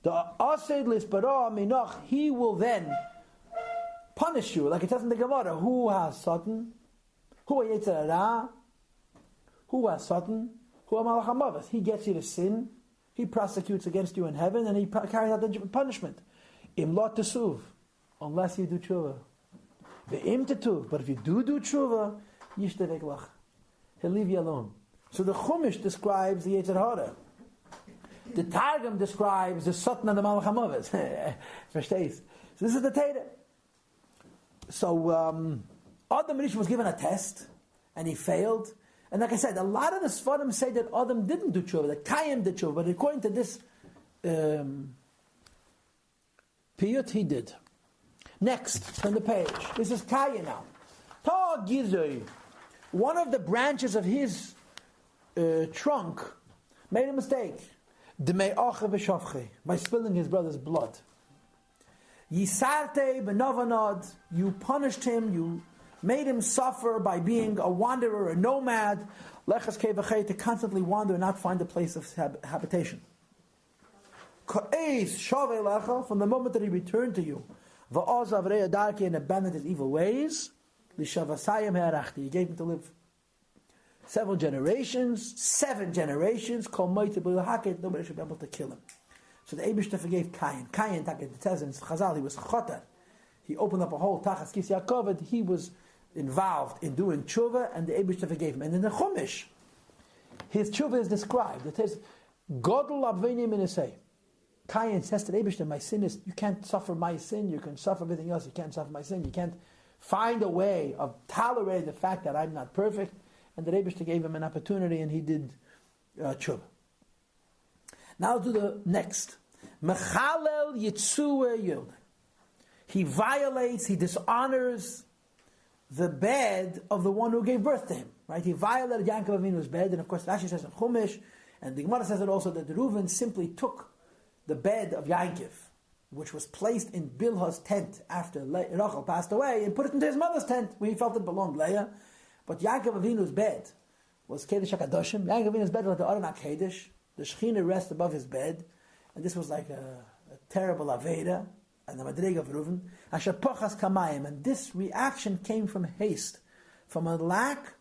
The Ased Lispara Minach, he will then punish you, like it says in the Gemara, who has Satan, who has Yetzer Hara, who has Satan, who has Malach HaMavos. He gets you to sin, he prosecutes against you in heaven, and he carries out the punishment. Im lo tesuv, unless you do tshuva. Ve'im tetuv, but if you do tshuva, yishtevek lach. He'll leave you alone. So the Chumash describes the Yetzer Hara. The Targum describes the Satan and the Malach HaMavos. Verstehst? So this is the Teda. So Adam Rishon was given a test, and he failed. And like I said, a lot of the Sfarim say that Adam didn't do tshuva, that Cain did tshuva, but according to this piyut, he did. Next, turn the page. This is Cain now. Ta Gizui, one of the branches of his trunk, made a mistake. By spilling his brother's blood. Yisarte benovanod, you punished him, you made him suffer by being a wanderer, a nomad, lechas kevachay, to constantly wander and not find a place of habitation. Ka'ez shavei lecha, from the moment that he returned to you, va'ozav reya darkei, and abandoned his evil ways, lishavasayim he'arachti, he gave him to live 7 generations, kol moite b'lahaket, nobody should be able to kill him. So the Eibishter forgave Cain. Cain, it says in Chazal, he was chotar. He opened up a hole, tachas kis Yaakov, he was involved in doing tshuva, and the Eibishter forgave him. And in the Chumash, his tshuva is described. It says, Godel abveinim inesei. Cain says to the Eibishter, my sin is, you can't suffer my sin, you can suffer everything else, you can't suffer my sin, you can't find a way of tolerating the fact that I'm not perfect. And the Eibishter gave him an opportunity, and he did tshuva. Now to the next. Mechalel yitzue yod. He violates, he dishonors the bed of the one who gave birth to him. Right? He violated Yaakov Avinu's bed, and of course Rashi says in Chumash, and the Gemara says it also, that Reuven simply took the bed of Yaakov, which was placed in Bilhah's tent after Rachel passed away, and put it into his mother's tent, where he felt it belonged, Leah. But Yaakov Avinu's bed was Kedesh HaKadoshim. Yaakov Avinu's bed was the Aron HaKedesh. The Shekhinah rests above his bed, and this was like a terrible Aveda. and the Madrega of Reuven, Asher Pachas Kamayim, and this reaction came from haste, from a lack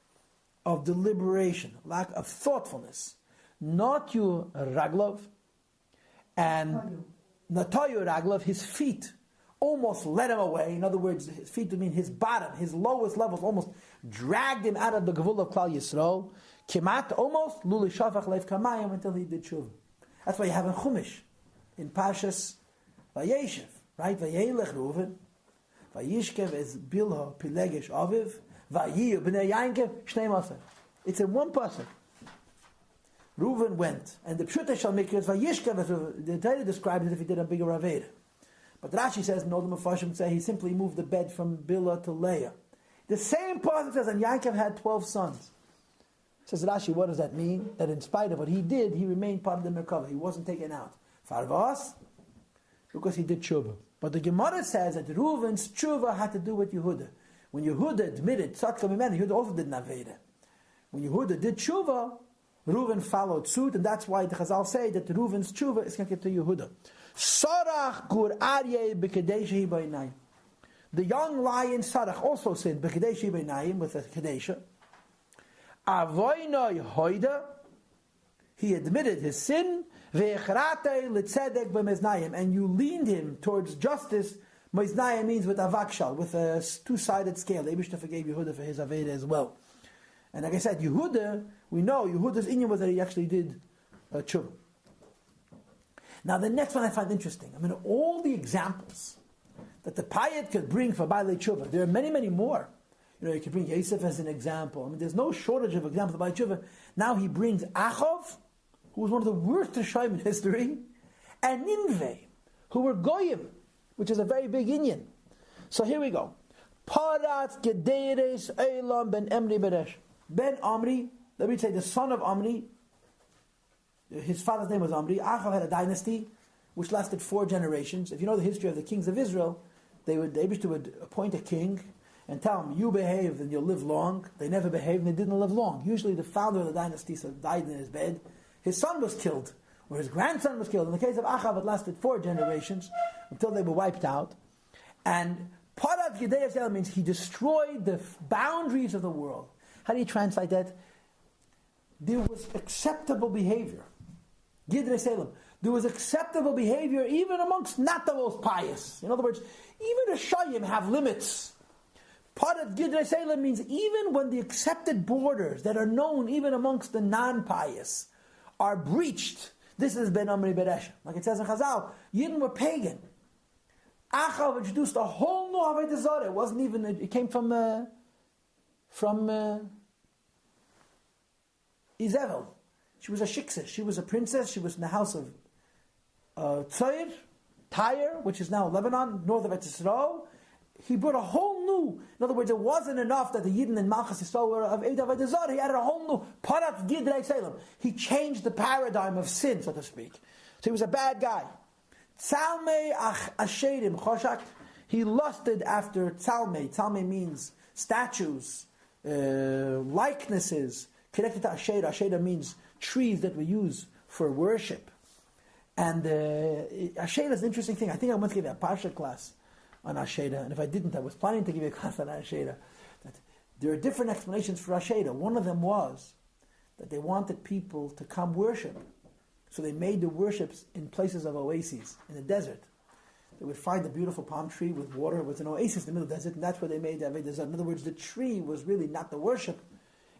of deliberation, lack of thoughtfulness. Not you Raglov, and Natayu Raglov, his feet almost led him away. In other words, his feet would mean his bottom, his lowest levels almost dragged him out of the Gevul of Klal Yisrael. Kimat, almost, Luli Shafach Leif Kamayim, until he did Tshuva. That's why you have in Chumash, in Pashas Vayeshev, right? Vayelech Reuven, Vayishkev es Bilha Pilegesh Aviv, Vayiyu B'nei Yankev Shnei Maser. It's in one pasuk. Reuven went, and the Pshutah shall make it Vayishkev. The Torah describes it as if he did a bigger Aveda. But Rashi says, no, the Mepharshim say he simply moved the bed from Bilha to Leah. The same pasuk says, and Yankov had 12 sons. Says Rashi, what does that mean? That in spite of what he did, he remained part of the Merkava. He wasn't taken out. Farvas, because he did tshuva. But the Gemara says that Reuven's tshuva had to do with Yehuda. When Yehuda admitted Tzadka Mimena, Yehuda also did Naveda. When Yehuda did tshuva, Reuven followed suit, and that's why the Chazal say that Reuven's tshuva is connected to Yehuda. Sarach gur aryeh b'kadeshi b'inayim. The young lion Sarach also sinned b'kadeshi b'inayim with a kadesha. Avoinoi hoida, he admitted his sin, ve'echrate litzedek b'meznayim, and you leaned him towards justice. Meznayim means with avakshal, with a two-sided scale. The Eibishter forgave Yehuda for his aveda as well. And like I said, Yehuda, we know Yehuda's inyan was that he actually did tshuva. Now the next one I find interesting. I mean, all the examples that the Payet could bring for Baalei Tshuva, there are many, many more. You know, you could bring Yosef as an example. I mean, there's no shortage of examples of Baalei Tshuva. Now he brings Achov, who was one of the worst Rishonim in history, and Ninveh, who were Goyim, which is a very big inyan. So here we go. Parat Gederes Eilam ben Emri Beresh. Ben Omri, let me say the son of Omri, his father's name was Omri. Achav had a dynasty which lasted 4 generations. If you know the history of the kings of Israel, they would appoint a king and tell him, you behave and you'll live long. They never behaved and they didn't live long. Usually the founder of the dynasty died in his bed. His son was killed, or his grandson was killed. In the case of Achav, it lasted 4 generations until they were wiped out. And Parat Gidei El means he destroyed the boundaries of the world. How do you translate that? There was acceptable behavior. Gidrei Salem. There was acceptable behavior even amongst not the most pious. In other words, even the Shayim have limits. Parat Gidrei Salem means even when the accepted borders that are known even amongst the non-pious are breached. This is Ben Amri Beresh. Like it says in Chazal, Yidden were pagan. Achav introduced a whole new Avodah Zarah. It wasn't even, it came from Izebel. She was a shiksa. She was a princess. She was in the house of Tyre, which is now Lebanon, north of Etzisrael. He brought a whole new, in other words, it wasn't enough that the Yidden and Malchus Yisrael were of Eid Avodah Zarah. He added a whole new Parat Gidrei Salem. He changed the paradigm of sin, so to speak. So he was a bad guy. Tzalmei Asherim Choshak. He lusted after Tzalmei. Tzalmei means statues, likenesses, connected to Asherah. Asherah means trees that we use for worship. And Asherah is an interesting thing. I think I want to give you a Parsha class on Asherah, and if I didn't, I was planning to give you a class on Asherah. That there are different explanations for Asherah. One of them was that they wanted people to come worship, so they made the worships in places of oases, in the desert. They would find a beautiful palm tree with water, with an oasis in the middle of the desert, and that's where they made the Avodah Zarah. In other words, the tree was really not the worship,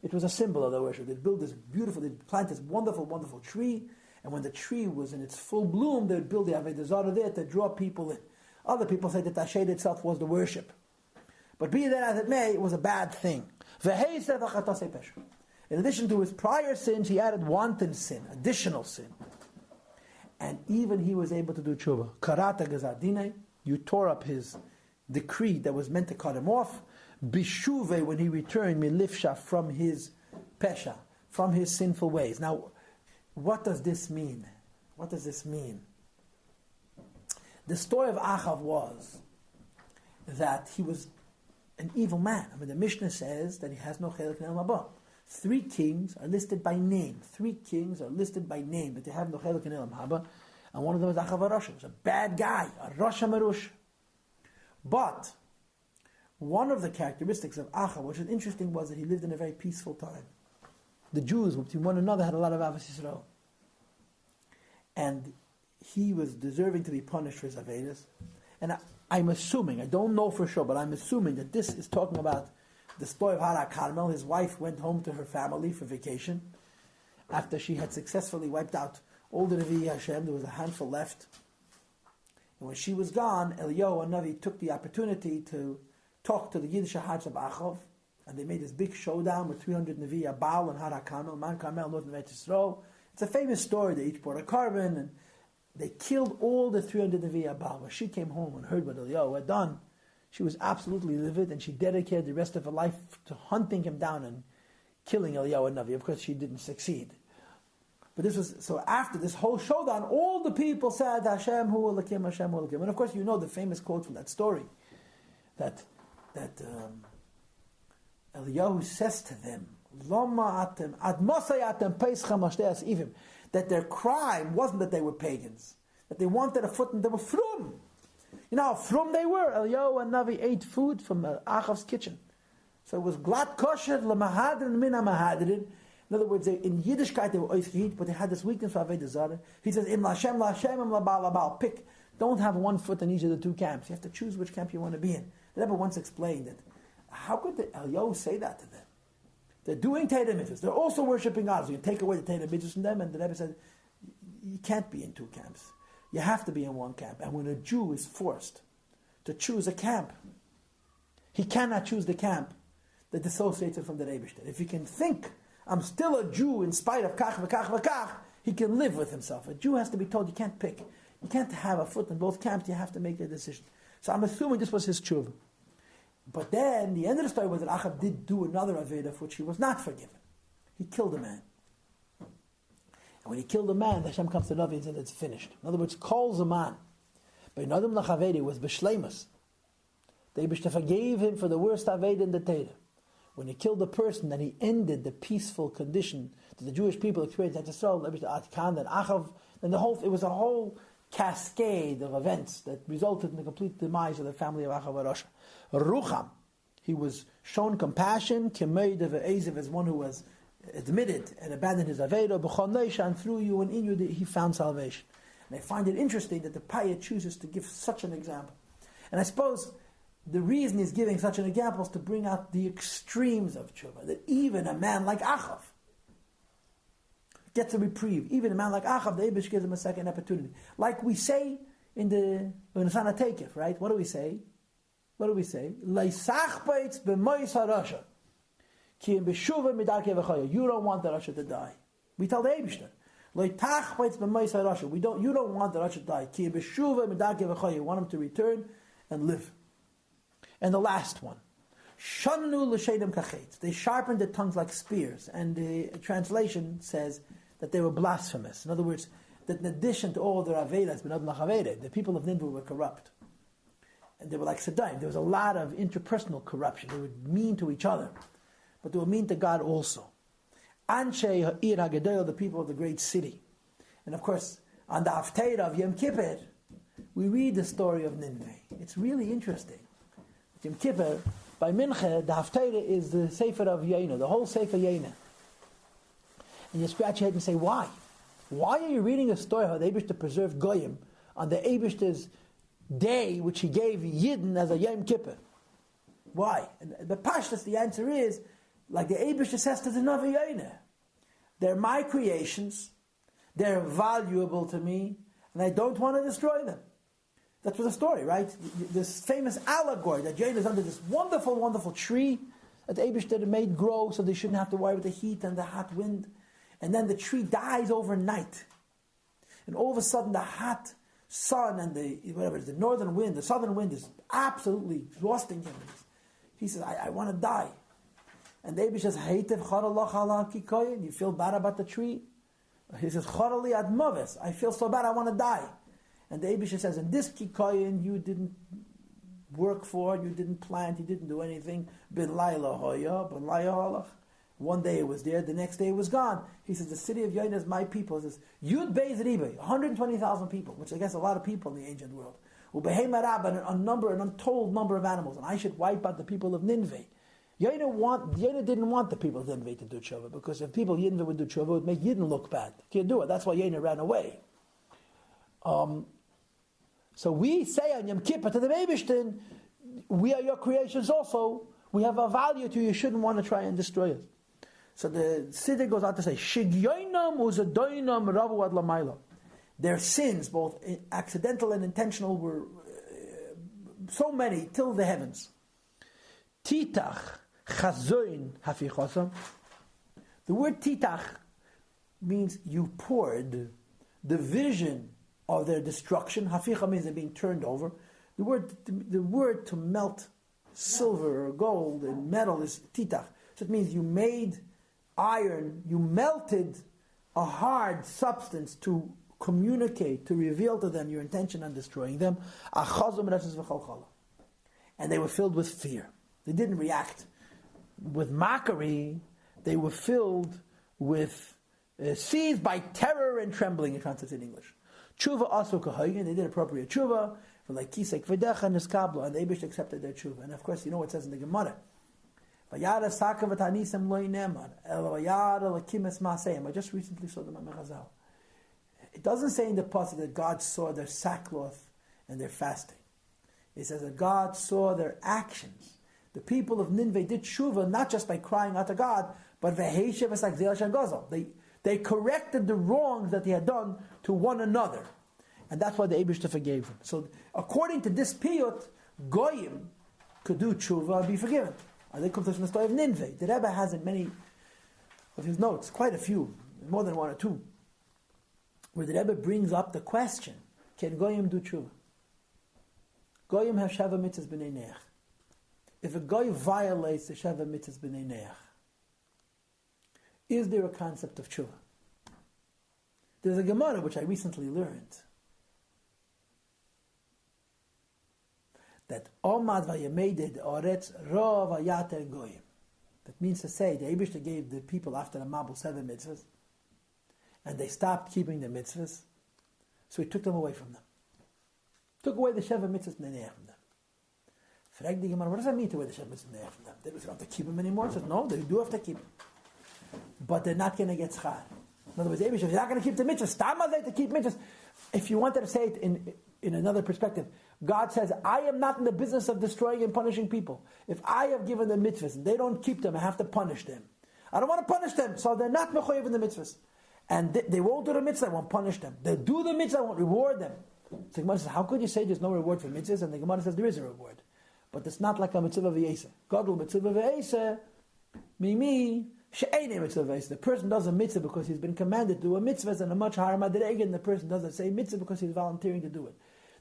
it was a symbol of the worship. They'd build this beautiful, they'd plant this wonderful, wonderful tree, and when the tree was in its full bloom, they'd build the Avodah Zarah there to draw people in. Other people say that Asherah itself was the worship. But be that as it may, it was a bad thing. In addition to his prior sins, he added wanton sin, additional sin. And even he was able to do tshuva. Karata gazar dinei, you tore up his decree that was meant to cut him off. Bishuve, when he returned, milifsha, from his pesha, from his sinful ways. Now, what does this mean? What does this mean? The story of Achav was that he was an evil man. I mean, the Mishnah says that he has no chelik in El Haba. 3 kings are listed by name. 3 kings are listed by name, but they have no chelik in El Haba. And one of them was Achav HaRasha. He was a bad guy, a Rasha Merush. But one of the characteristics of Achav, which is interesting, was that he lived in a very peaceful time. The Jews, between one another, had a lot of Avos Yisrael. And he was deserving to be punished for his Avedas. And I'm assuming, I don't know for sure, but I'm assuming that this is talking about the story of Hara Carmel. His wife went home to her family for vacation after she had successfully wiped out all the Nevi Hashem. There was a handful left. And when she was gone, Eliyahu Navi took the opportunity to talk to the Yiddish hearts of Achav, and they made this big showdown with 300 Nevi, Baal and Hara Carmel, Man Carmel, North Yemei Teshuva. It's a famous story. They each brought a carbon, and they killed all the 300 Nevi Baal. When she came home and heard what Eliyahu had done, she was absolutely livid, and she dedicated the rest of her life to hunting him down and killing Eliyahu Navi. Of course, she didn't succeed. But this was, so after this whole showdown, all the people said, Hashem hu Elokim, Hashem hu Elokim. And of course, you know the famous quote from that story, that Eliyahu says to them, Lama atem, ad mosai atem peischam ashteas ivim, that their crime wasn't that they were pagans, that they wanted a foot and they were frum. You know how frum they were? Eliyahu and Navi ate food from Achav's kitchen. So it was glat kosher, lemahadrin mina mahadrin. In other words, in Yiddishkeit they were oiskehit, but they had this weakness for Avodah Zarah. He says, Im Lashem, Lashem, Im Labal, Labal. Pick. Don't have one foot in each of the two camps. You have to choose which camp you want to be in. The Rebbe once explained that. How could the Eliyahu say that to them? They're doing Torah mitzvahs. They're also worshipping God. So you take away the Torah mitzvahs from them, and the Rebbe said, you can't be in two camps. You have to be in one camp. And when a Jew is forced to choose a camp, he cannot choose the camp that dissociates him from the Rebbe. If he can think, I'm still a Jew in spite of kach v'kach v'kach, he can live with himself. A Jew has to be told, you can't pick. You can't have a foot in both camps. You have to make a decision. So I'm assuming this was his tshuva. But then, the end of the story was that Achav did do another Aveda for which he was not forgiven. He killed a man. And when he killed a man, Hashem comes to Navi and says, it's finished. In other words, calls a man. But in Adam Lachavedi was B'Shleimus. The Eibishter forgave him for the worst Aveda in the Torah. When he killed a person, then he ended the peaceful condition that the Jewish people experienced at Yisrael, then Achav, then it was a whole cascade of events that resulted in the complete demise of the family of Achav HaRasha. Rucham, he was shown compassion, Kemeid of Ezev, as one who was admitted and abandoned his Aveda, B'chon and through you and in you he found salvation. And I find it interesting that the Paya chooses to give such an example. And I suppose the reason he's giving such an example is to bring out the extremes of tshuva, that even a man like Achav gets a reprieve. Even a man like Achav, the Eibush gives him a second opportunity. Like we say in the Sana Tekef, right? What do we say? Leisachbeitz b'mois harasha, ki im b'shuva midarkei v'chaya. You don't want the Rasha to die. We tell the Eibishter. Leitachbeitz b'mois harasha. You don't want the Rasha to die. Ki im b'shuva midarkei v'chaya. You want him to return and live. And the last one. Shannu l'sheidim kachetz. They sharpened their tongues like spears. And the translation says that they were blasphemous. In other words, that in addition to all their Avedas, the people of Nineveh were corrupt. And they were like Sodom. There was a lot of interpersonal corruption. They were mean to each other. But they were mean to God also. Anshe ha'ir ha'gedol, the people of the great city. And of course, on the Haftarah of Yom Kippur, we read the story of Nineveh. It's really interesting. Yom Kippur, by Mincha, the Haftarah is the Sefer of Yaina, the whole Sefer Yaina. And you scratch your head and say, why? Why are you reading a story how the Eibishter preserved Goyim on the Eibishter's day which he gave Yidden as a Yom Kippur? Why? And the Pashtas, the answer is, like the Eibishter says to the Navi Yaina, they're my creations, they're valuable to me, and I don't want to destroy them. That's the story, right? This famous allegory that Yaina is under this wonderful, wonderful tree that the Eibishter made grow so they shouldn't have to worry with the heat and the hot wind. And then the tree dies overnight. And all of a sudden the hot sun and the northern wind, the southern wind is absolutely exhausting him. He says, I want to die. And the Eibishter says, Heitev charalach ala kikoyin. You feel bad about the tree? He says, Charali ad moves. I feel so bad, I want to die. And the Eibishter says, in this kikoyin you didn't work for, you didn't plant, you didn't do anything. Ben laila hoya, ben laila halach. One day it was there, the next day it was gone. He says, the city of Yaina is my people. He says, Yud Beis Ribe, 120,000 people, which I guess a lot of people in the ancient world. Ubehem Arab, an untold number of animals, and I should wipe out the people of Nineveh. Yaina didn't want the people of Nineveh to do tshuva, because if people of Nineveh would do tshuva, it would make Yidden look bad. Can't do it. That's why Yaina ran away. So we say on Yom Kippur to the Eibishter, we are your creations also. We have a value to you. You shouldn't want to try and destroy us. So the Siddur goes on to say, Shigyoinam uzadoinam ravu ad lamayla. Their sins, both accidental and intentional, were so many till the heavens. Titach chazoin hafichosam. The word titach means you poured the vision of their destruction. Haficha means they're being turned over. The word to melt silver or gold and metal is titach. So it means you made iron, you melted a hard substance to communicate, to reveal to them your intention on destroying them. And they were filled with fear. They didn't react with mockery. They were filled with, seized by terror and trembling, it translates in English. Tshuva asu kahayin, they did appropriate tshuva, for like kisek v'decha niskabla, and the Eibush accepted their tshuva. And of course, you know what it says in the Gemara. Vayara saka v'tanisem lo yinemar, el vayara lakimes ma'aseim. I just recently saw the Mamre Chazal. It doesn't say in the pasuk that God saw their sackcloth and their fasting. It says that God saw their actions. The people of Nineveh did tshuva not just by crying out to God, but v'heishev v'sakzel shagazal. They corrected the wrongs that they had done to one another. And that's why the Eibishter forgave them. So according to this piyut, Goyim could do tshuva and be forgiven. And they come to the story of Nineveh. The Rebbe has in many of his notes, quite a few, more than one or two, where the Rebbe brings up the question, can Goyim do tshuva? Goyim have Sheva mitzvahs b'nei neach. If a Goy violates the Sheva mitzvahs b'nei neach, is there a concept of tshuva? There's a Gemara which I recently learned that Omad vayameded oretz ro vayater goyim. That means to say the Eibishter gave the people after the Mabul 7 mitzvahs, and they stopped keeping the mitzvahs, so he took them away from them. Took away the Sheva mitzvahs from them. Frag the Gemara, what does that mean to away the Sheva mitzvahs from them? They don't have to keep them anymore. He says, no, they do have to keep them. But they're not going to get schar. In other words, if you're not going to keep the mitzvahs, to keep mitzvahs. If you wanted to say it in another perspective, God says, I am not in the business of destroying and punishing people. If I have given them mitzvahs and they don't keep them, I have to punish them. I don't want to punish them, so they're not mechoyev in the mitzvahs. And they won't do the mitzvah, I won't punish them. They do the mitzvah, I won't reward them. So the Gemara says, how could you say there's no reward for mitzvahs? And the Gemara says there is a reward. But it's not like a mitzvah v'yesa. Gadol mitzvah v'yesa, mimi, the person does a mitzvah because he's been commanded to do a mitzvah, and a much higher madrega, and the person doesn't say mitzvah because he's volunteering to do it.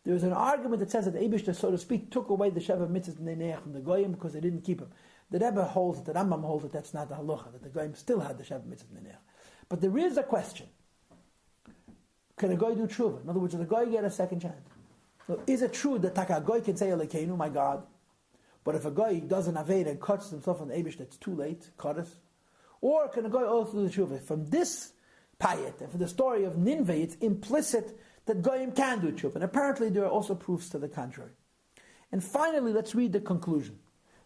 There's an argument that says that the Eibishter, so to speak, took away the Sheva mitzvahs from the Goyim because they didn't keep them. The Rebbe holds it, the Rambam holds it, that's not the halacha, that the Goyim still had the Sheva mitzvahs. But there is a question. Can a Goy do tshuva? In other words, does a Goy get a second chance? So is it true that a Goy can say Elokeinu, my God, but if a Goy does an Aved and cuts himself on the Eibishter, it's too late, cutters? Or can a Goy also do the tshuva? From this payat and from the story of Nineveh, it's implicit that Goyim can do tshuva. And apparently there are also proofs to the contrary. And finally, let's read the conclusion.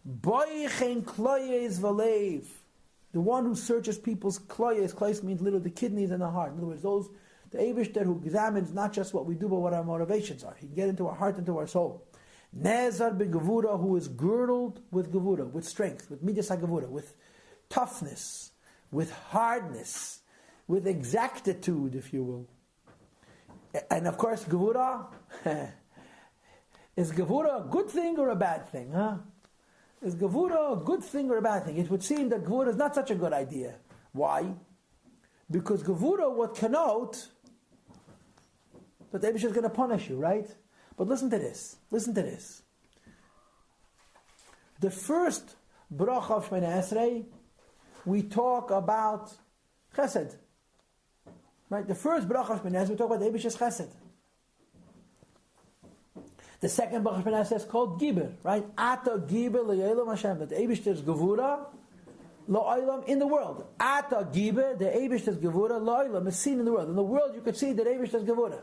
Boichen kloyes v'leiv. The one who searches people's kloyes. Kloyes means literally the kidneys and the heart. In other words, those, the Eibishter who examines not just what we do, but what our motivations are. He can get into our heart, into our soul. Nezar begavura, who is girdled with gavura, with strength, with midas hagavura, with toughness, with hardness, with exactitude, if you will. And of course, gevura, is gevura a good thing or a bad thing? Is gevura a good thing or a bad thing? It would seem that gevura is not such a good idea. Why? Because gevura would connote that the Eibishter is going to punish you, right? But listen to this. Listen to this. The first bracha of Shemini Esrei, we talk about chesed. Right? The first bracha of Shemini Esrei, we talk about the Eibishter's chesed. The second bracha of Shemini Esrei is called Giber, right? Ata Giber le'Elam Hashem. That the Eibishter's gevura La'olam, in the world. Ata gibe, the Eibishter's Gevura, la'olam, is seen in the world. In the world you could see the Eibishter's Gevura.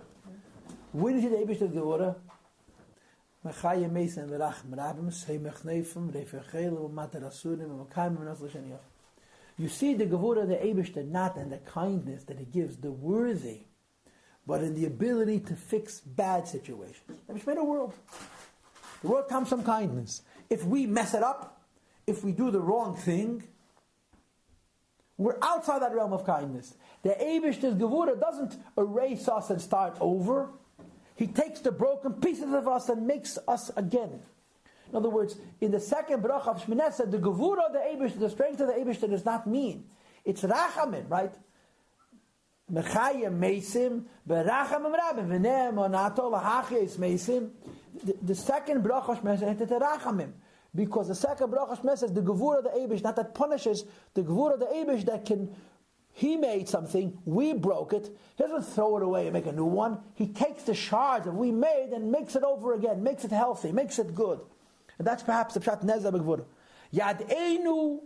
Where do you see the Eibishter's Gevura? Mechaya Meisen v'rachem rabim, seimech neifim, reifechelim, matarasurim, v'makayim, v'nas. You see the Gevura, the Eibishter, not in the kindness that he gives the worthy, but in the ability to fix bad situations. That's made a world. The world comes from kindness. If we mess it up, if we do the wrong thing, we're outside that realm of kindness. The Eibishter's Gevura doesn't erase us and start over. He takes the broken pieces of us and makes us again. In other words, in the second bracha of Shemoneh Esrei, the Gevura of the Eibishter, the strength of the Eibishter does not mean. It's rachamim, right? Mechayim meisim, berachamim rabim, v'ne'em onato lahachis meisim. The second bracha of Shemoneh Esrei is rachamim. Because the second bracha Shemoneh Esrei says the Gevura of the Eibush, not that punishes, the Gevura of the Eibush that can, he made something, we broke it, he doesn't throw it away and make a new one. He takes the shards that we made and makes it over again, makes it healthy, makes it good. And that's perhaps the Pshat Nezah B'Gevura. Yad Einu,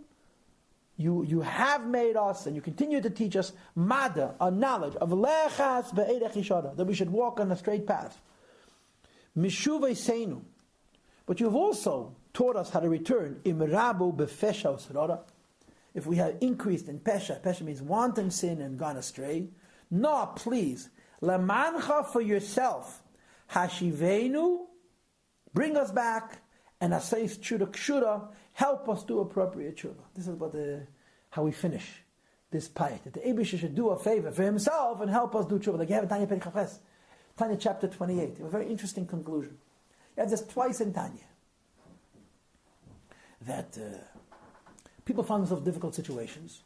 you have made us and you continue to teach us Mada, a knowledge of Lechas Be'erech Yishara, that we should walk on a straight path. Mishuvei Seinu. But you've also taught us how to return imrabu befesha usrara. If we have increased in pesha means wanton sin and gone astray. No, please, lamancha, for yourself, hashivenu, bring us back, and aseis tshuda kshura, help us do appropriate tshuva. This is what how we finish this payat. That the Eibusha should do a favor for himself and help us do tshuva. Like you have in Tanya Perikh Tanya chapter 28. A very interesting conclusion. You have this twice in Tanya. That people find themselves in difficult situations,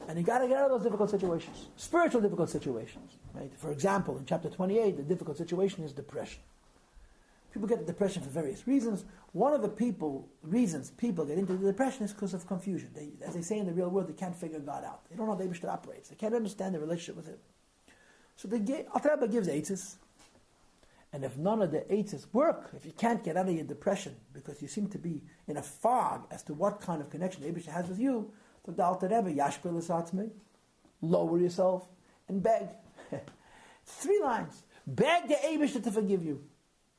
and you got to get out of those difficult situations, spiritual difficult situations. Right? For example, in chapter 28, the difficult situation is depression. People get depression for various reasons. One of the reasons people get into the depression is because of confusion. As they say in the real world, they can't figure God out. They don't know how the Eibishter operates. They can't understand the relationship with Him. So Alter Rebbe gives eitzes. And if none of the eitzes work, if you can't get out of your depression because you seem to be in a fog as to what kind of connection the Eibusha has with you, so the Alter Rebbe, yashpil esatzmei, lower yourself and beg. 3 lines. Beg the Eibusha to forgive you.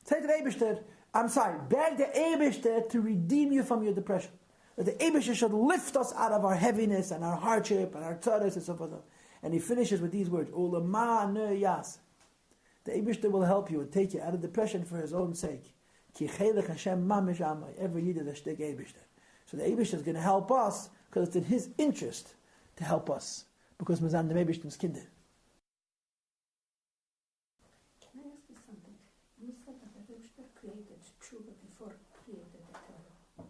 Say to the Eibusha, beg the Eibusha to redeem you from your depression. That the Eibusha should lift us out of our heaviness and our hardship and our tzaddis and so forth. And he finishes with these words, Ulama ne yas. The Eibishter will help you and take you out of depression for His own sake. Ki chelech Hashem mamish amay. Every yid is a shtik Eibishter. So the Eibishter is going to help us because it's in His interest to help us. Because Mazan the Eibishter's kinder. Can I ask you something? You said that the Eibishter created Tshuva before he created the Torah.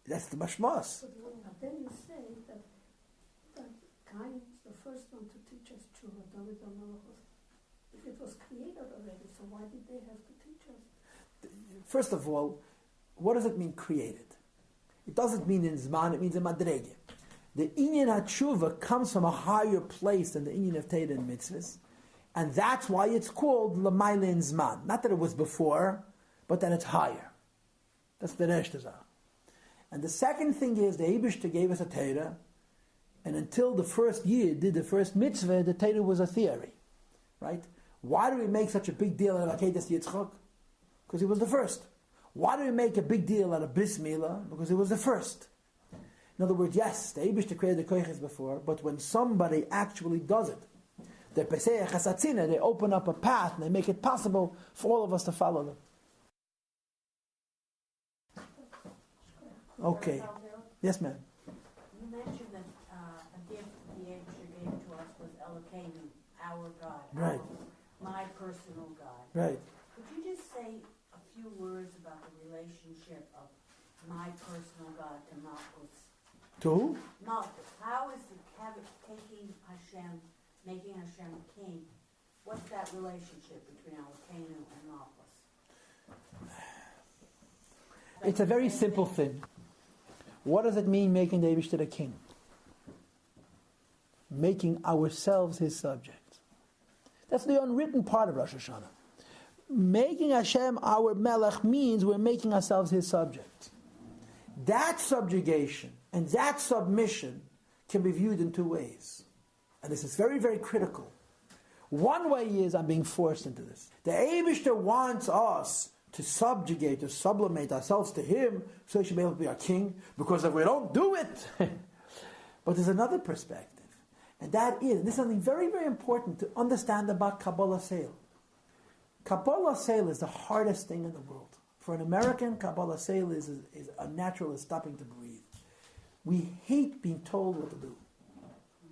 That's the mashmas. But then you say that Cain was the first one to teach us Tshuva. David HaMelech was. If it was created already, so why did they have to teach us? First of all, what does it mean created? It doesn't mean in Zman, it means in Madrege. The Inyan HaTshuva comes from a higher place than the Inyan of Torah and Mitzvahs, and that's why it's called L'mayla in Zman. Not that it was before, but that it's higher. That's the Resh Tazah. And the second thing is, the Eibishter gave us a Torah, and until the first year did the first mitzvah, the Torah was a theory. Right? Why do we make such a big deal out of Akedas Yitzchak? Because he was the first. Why do we make a big deal out of Bris Milah? Because he was the first. In other words, yes, the Eibishter created the koiches before, but when somebody actually does it, the Pesach Hasatzina, they open up a path and they make it possible for all of us to follow them. Okay. Yes, ma'am. You mentioned that a gift the Eibishter gave to us was Elokeinu, our God, right. My personal God. Right. Could you just say a few words about the relationship of my personal God to Malchus? To who? Malchus. How is taking Hashem, making Hashem king? What's that relationship between Elokeinu and Malchus? It's a very simple thing. What does it mean making the Eibishter a king? Making ourselves His subjects. That's the unwritten part of Rosh Hashanah. Making Hashem our Melech means we're making ourselves His subjects. That subjugation And that submission can be viewed in two ways. And this is very, very critical. One way is I'm being forced into this. The Eibishter wants us to subjugate or sublimate ourselves to Him so He should be able to be our king, because if we don't do it... But there's another perspective. And that is, this is something very, very important to understand about Kabbalah Seil. Kabbalah Seil is the hardest thing in the world. For an American, Kabbalah Seil is unnatural as stopping to breathe. We hate being told what to do.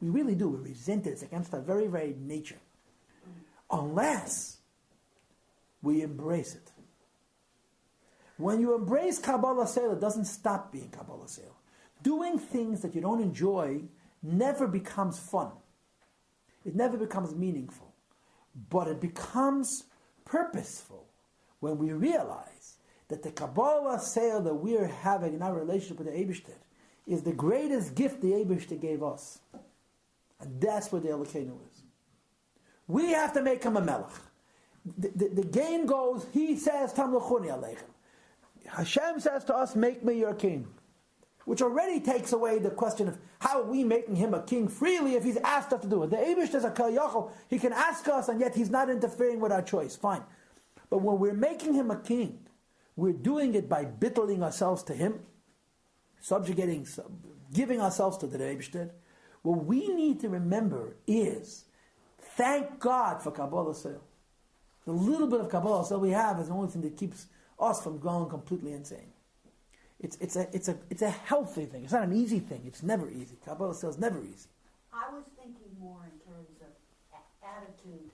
We really do. We resent it. It's against our very, very nature. Unless we embrace it. When you embrace Kabbalah Seil, it doesn't stop being Kabbalah Seil. Doing things that you don't enjoy never becomes fun. It never becomes meaningful. But it becomes purposeful when we realize that the Kabbalah Seil that we are having in our relationship with the Eibishter is the greatest gift the Eibishter gave us. And that's what the Elokeinu is. We have to make him a melech. The game goes, he says, Tamluchuni aleichem. Hashem says to us, make me your king. Which already takes away the question of how are we making him a king freely if he's asked us to do it. The Eibush is a Kal Yachol. He can ask us and yet he's not interfering with our choice. Fine. But when we're making him a king, we're doing it by bittling ourselves to him, subjugating, giving ourselves to the Eibush. What we need to remember is, thank God for Kabbalah Seil. The little bit of Kabbalah Seil we have is the only thing that keeps us from going completely insane. It's a healthy thing. It's not an easy thing. It's never easy. Kabbalah Seil is never easy. I was thinking more in terms of attitude.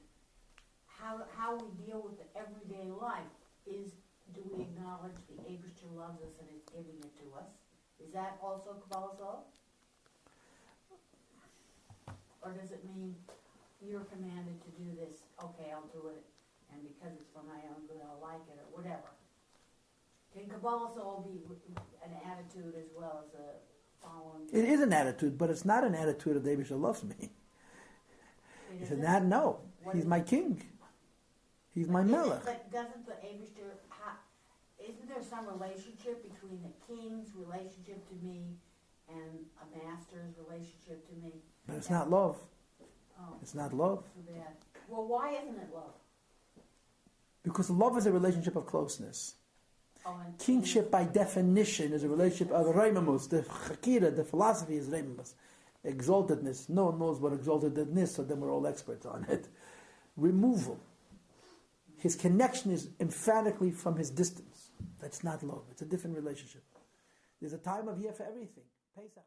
How we deal with the everyday life is, do we acknowledge the Eibishter loves us and is giving it to us? Is that also Kabbalah Seil? Or does it mean you're commanded to do this, okay, I'll do it, and because it's for my own good, I'll like it, or whatever? Can Kabbalah Seil be an attitude as well as a following? It is an attitude, but it's not an attitude of David loves me. He said, no, he's my king. He's my melech. But doesn't the Eibishter, isn't there some relationship between the king's relationship to me and a master's relationship to me? But it's not love. Oh, it's not love. Too bad. Well, why isn't it love? Because love is a relationship of closeness. Kingship, by definition, is a relationship of reimamus. The chakira, the philosophy is reimamus. Exaltedness. No one knows what exaltedness is, so then we're all experts on it. Removal. His connection is emphatically from his distance. That's not love. It's a different relationship. There's a time of year for everything. Pesach.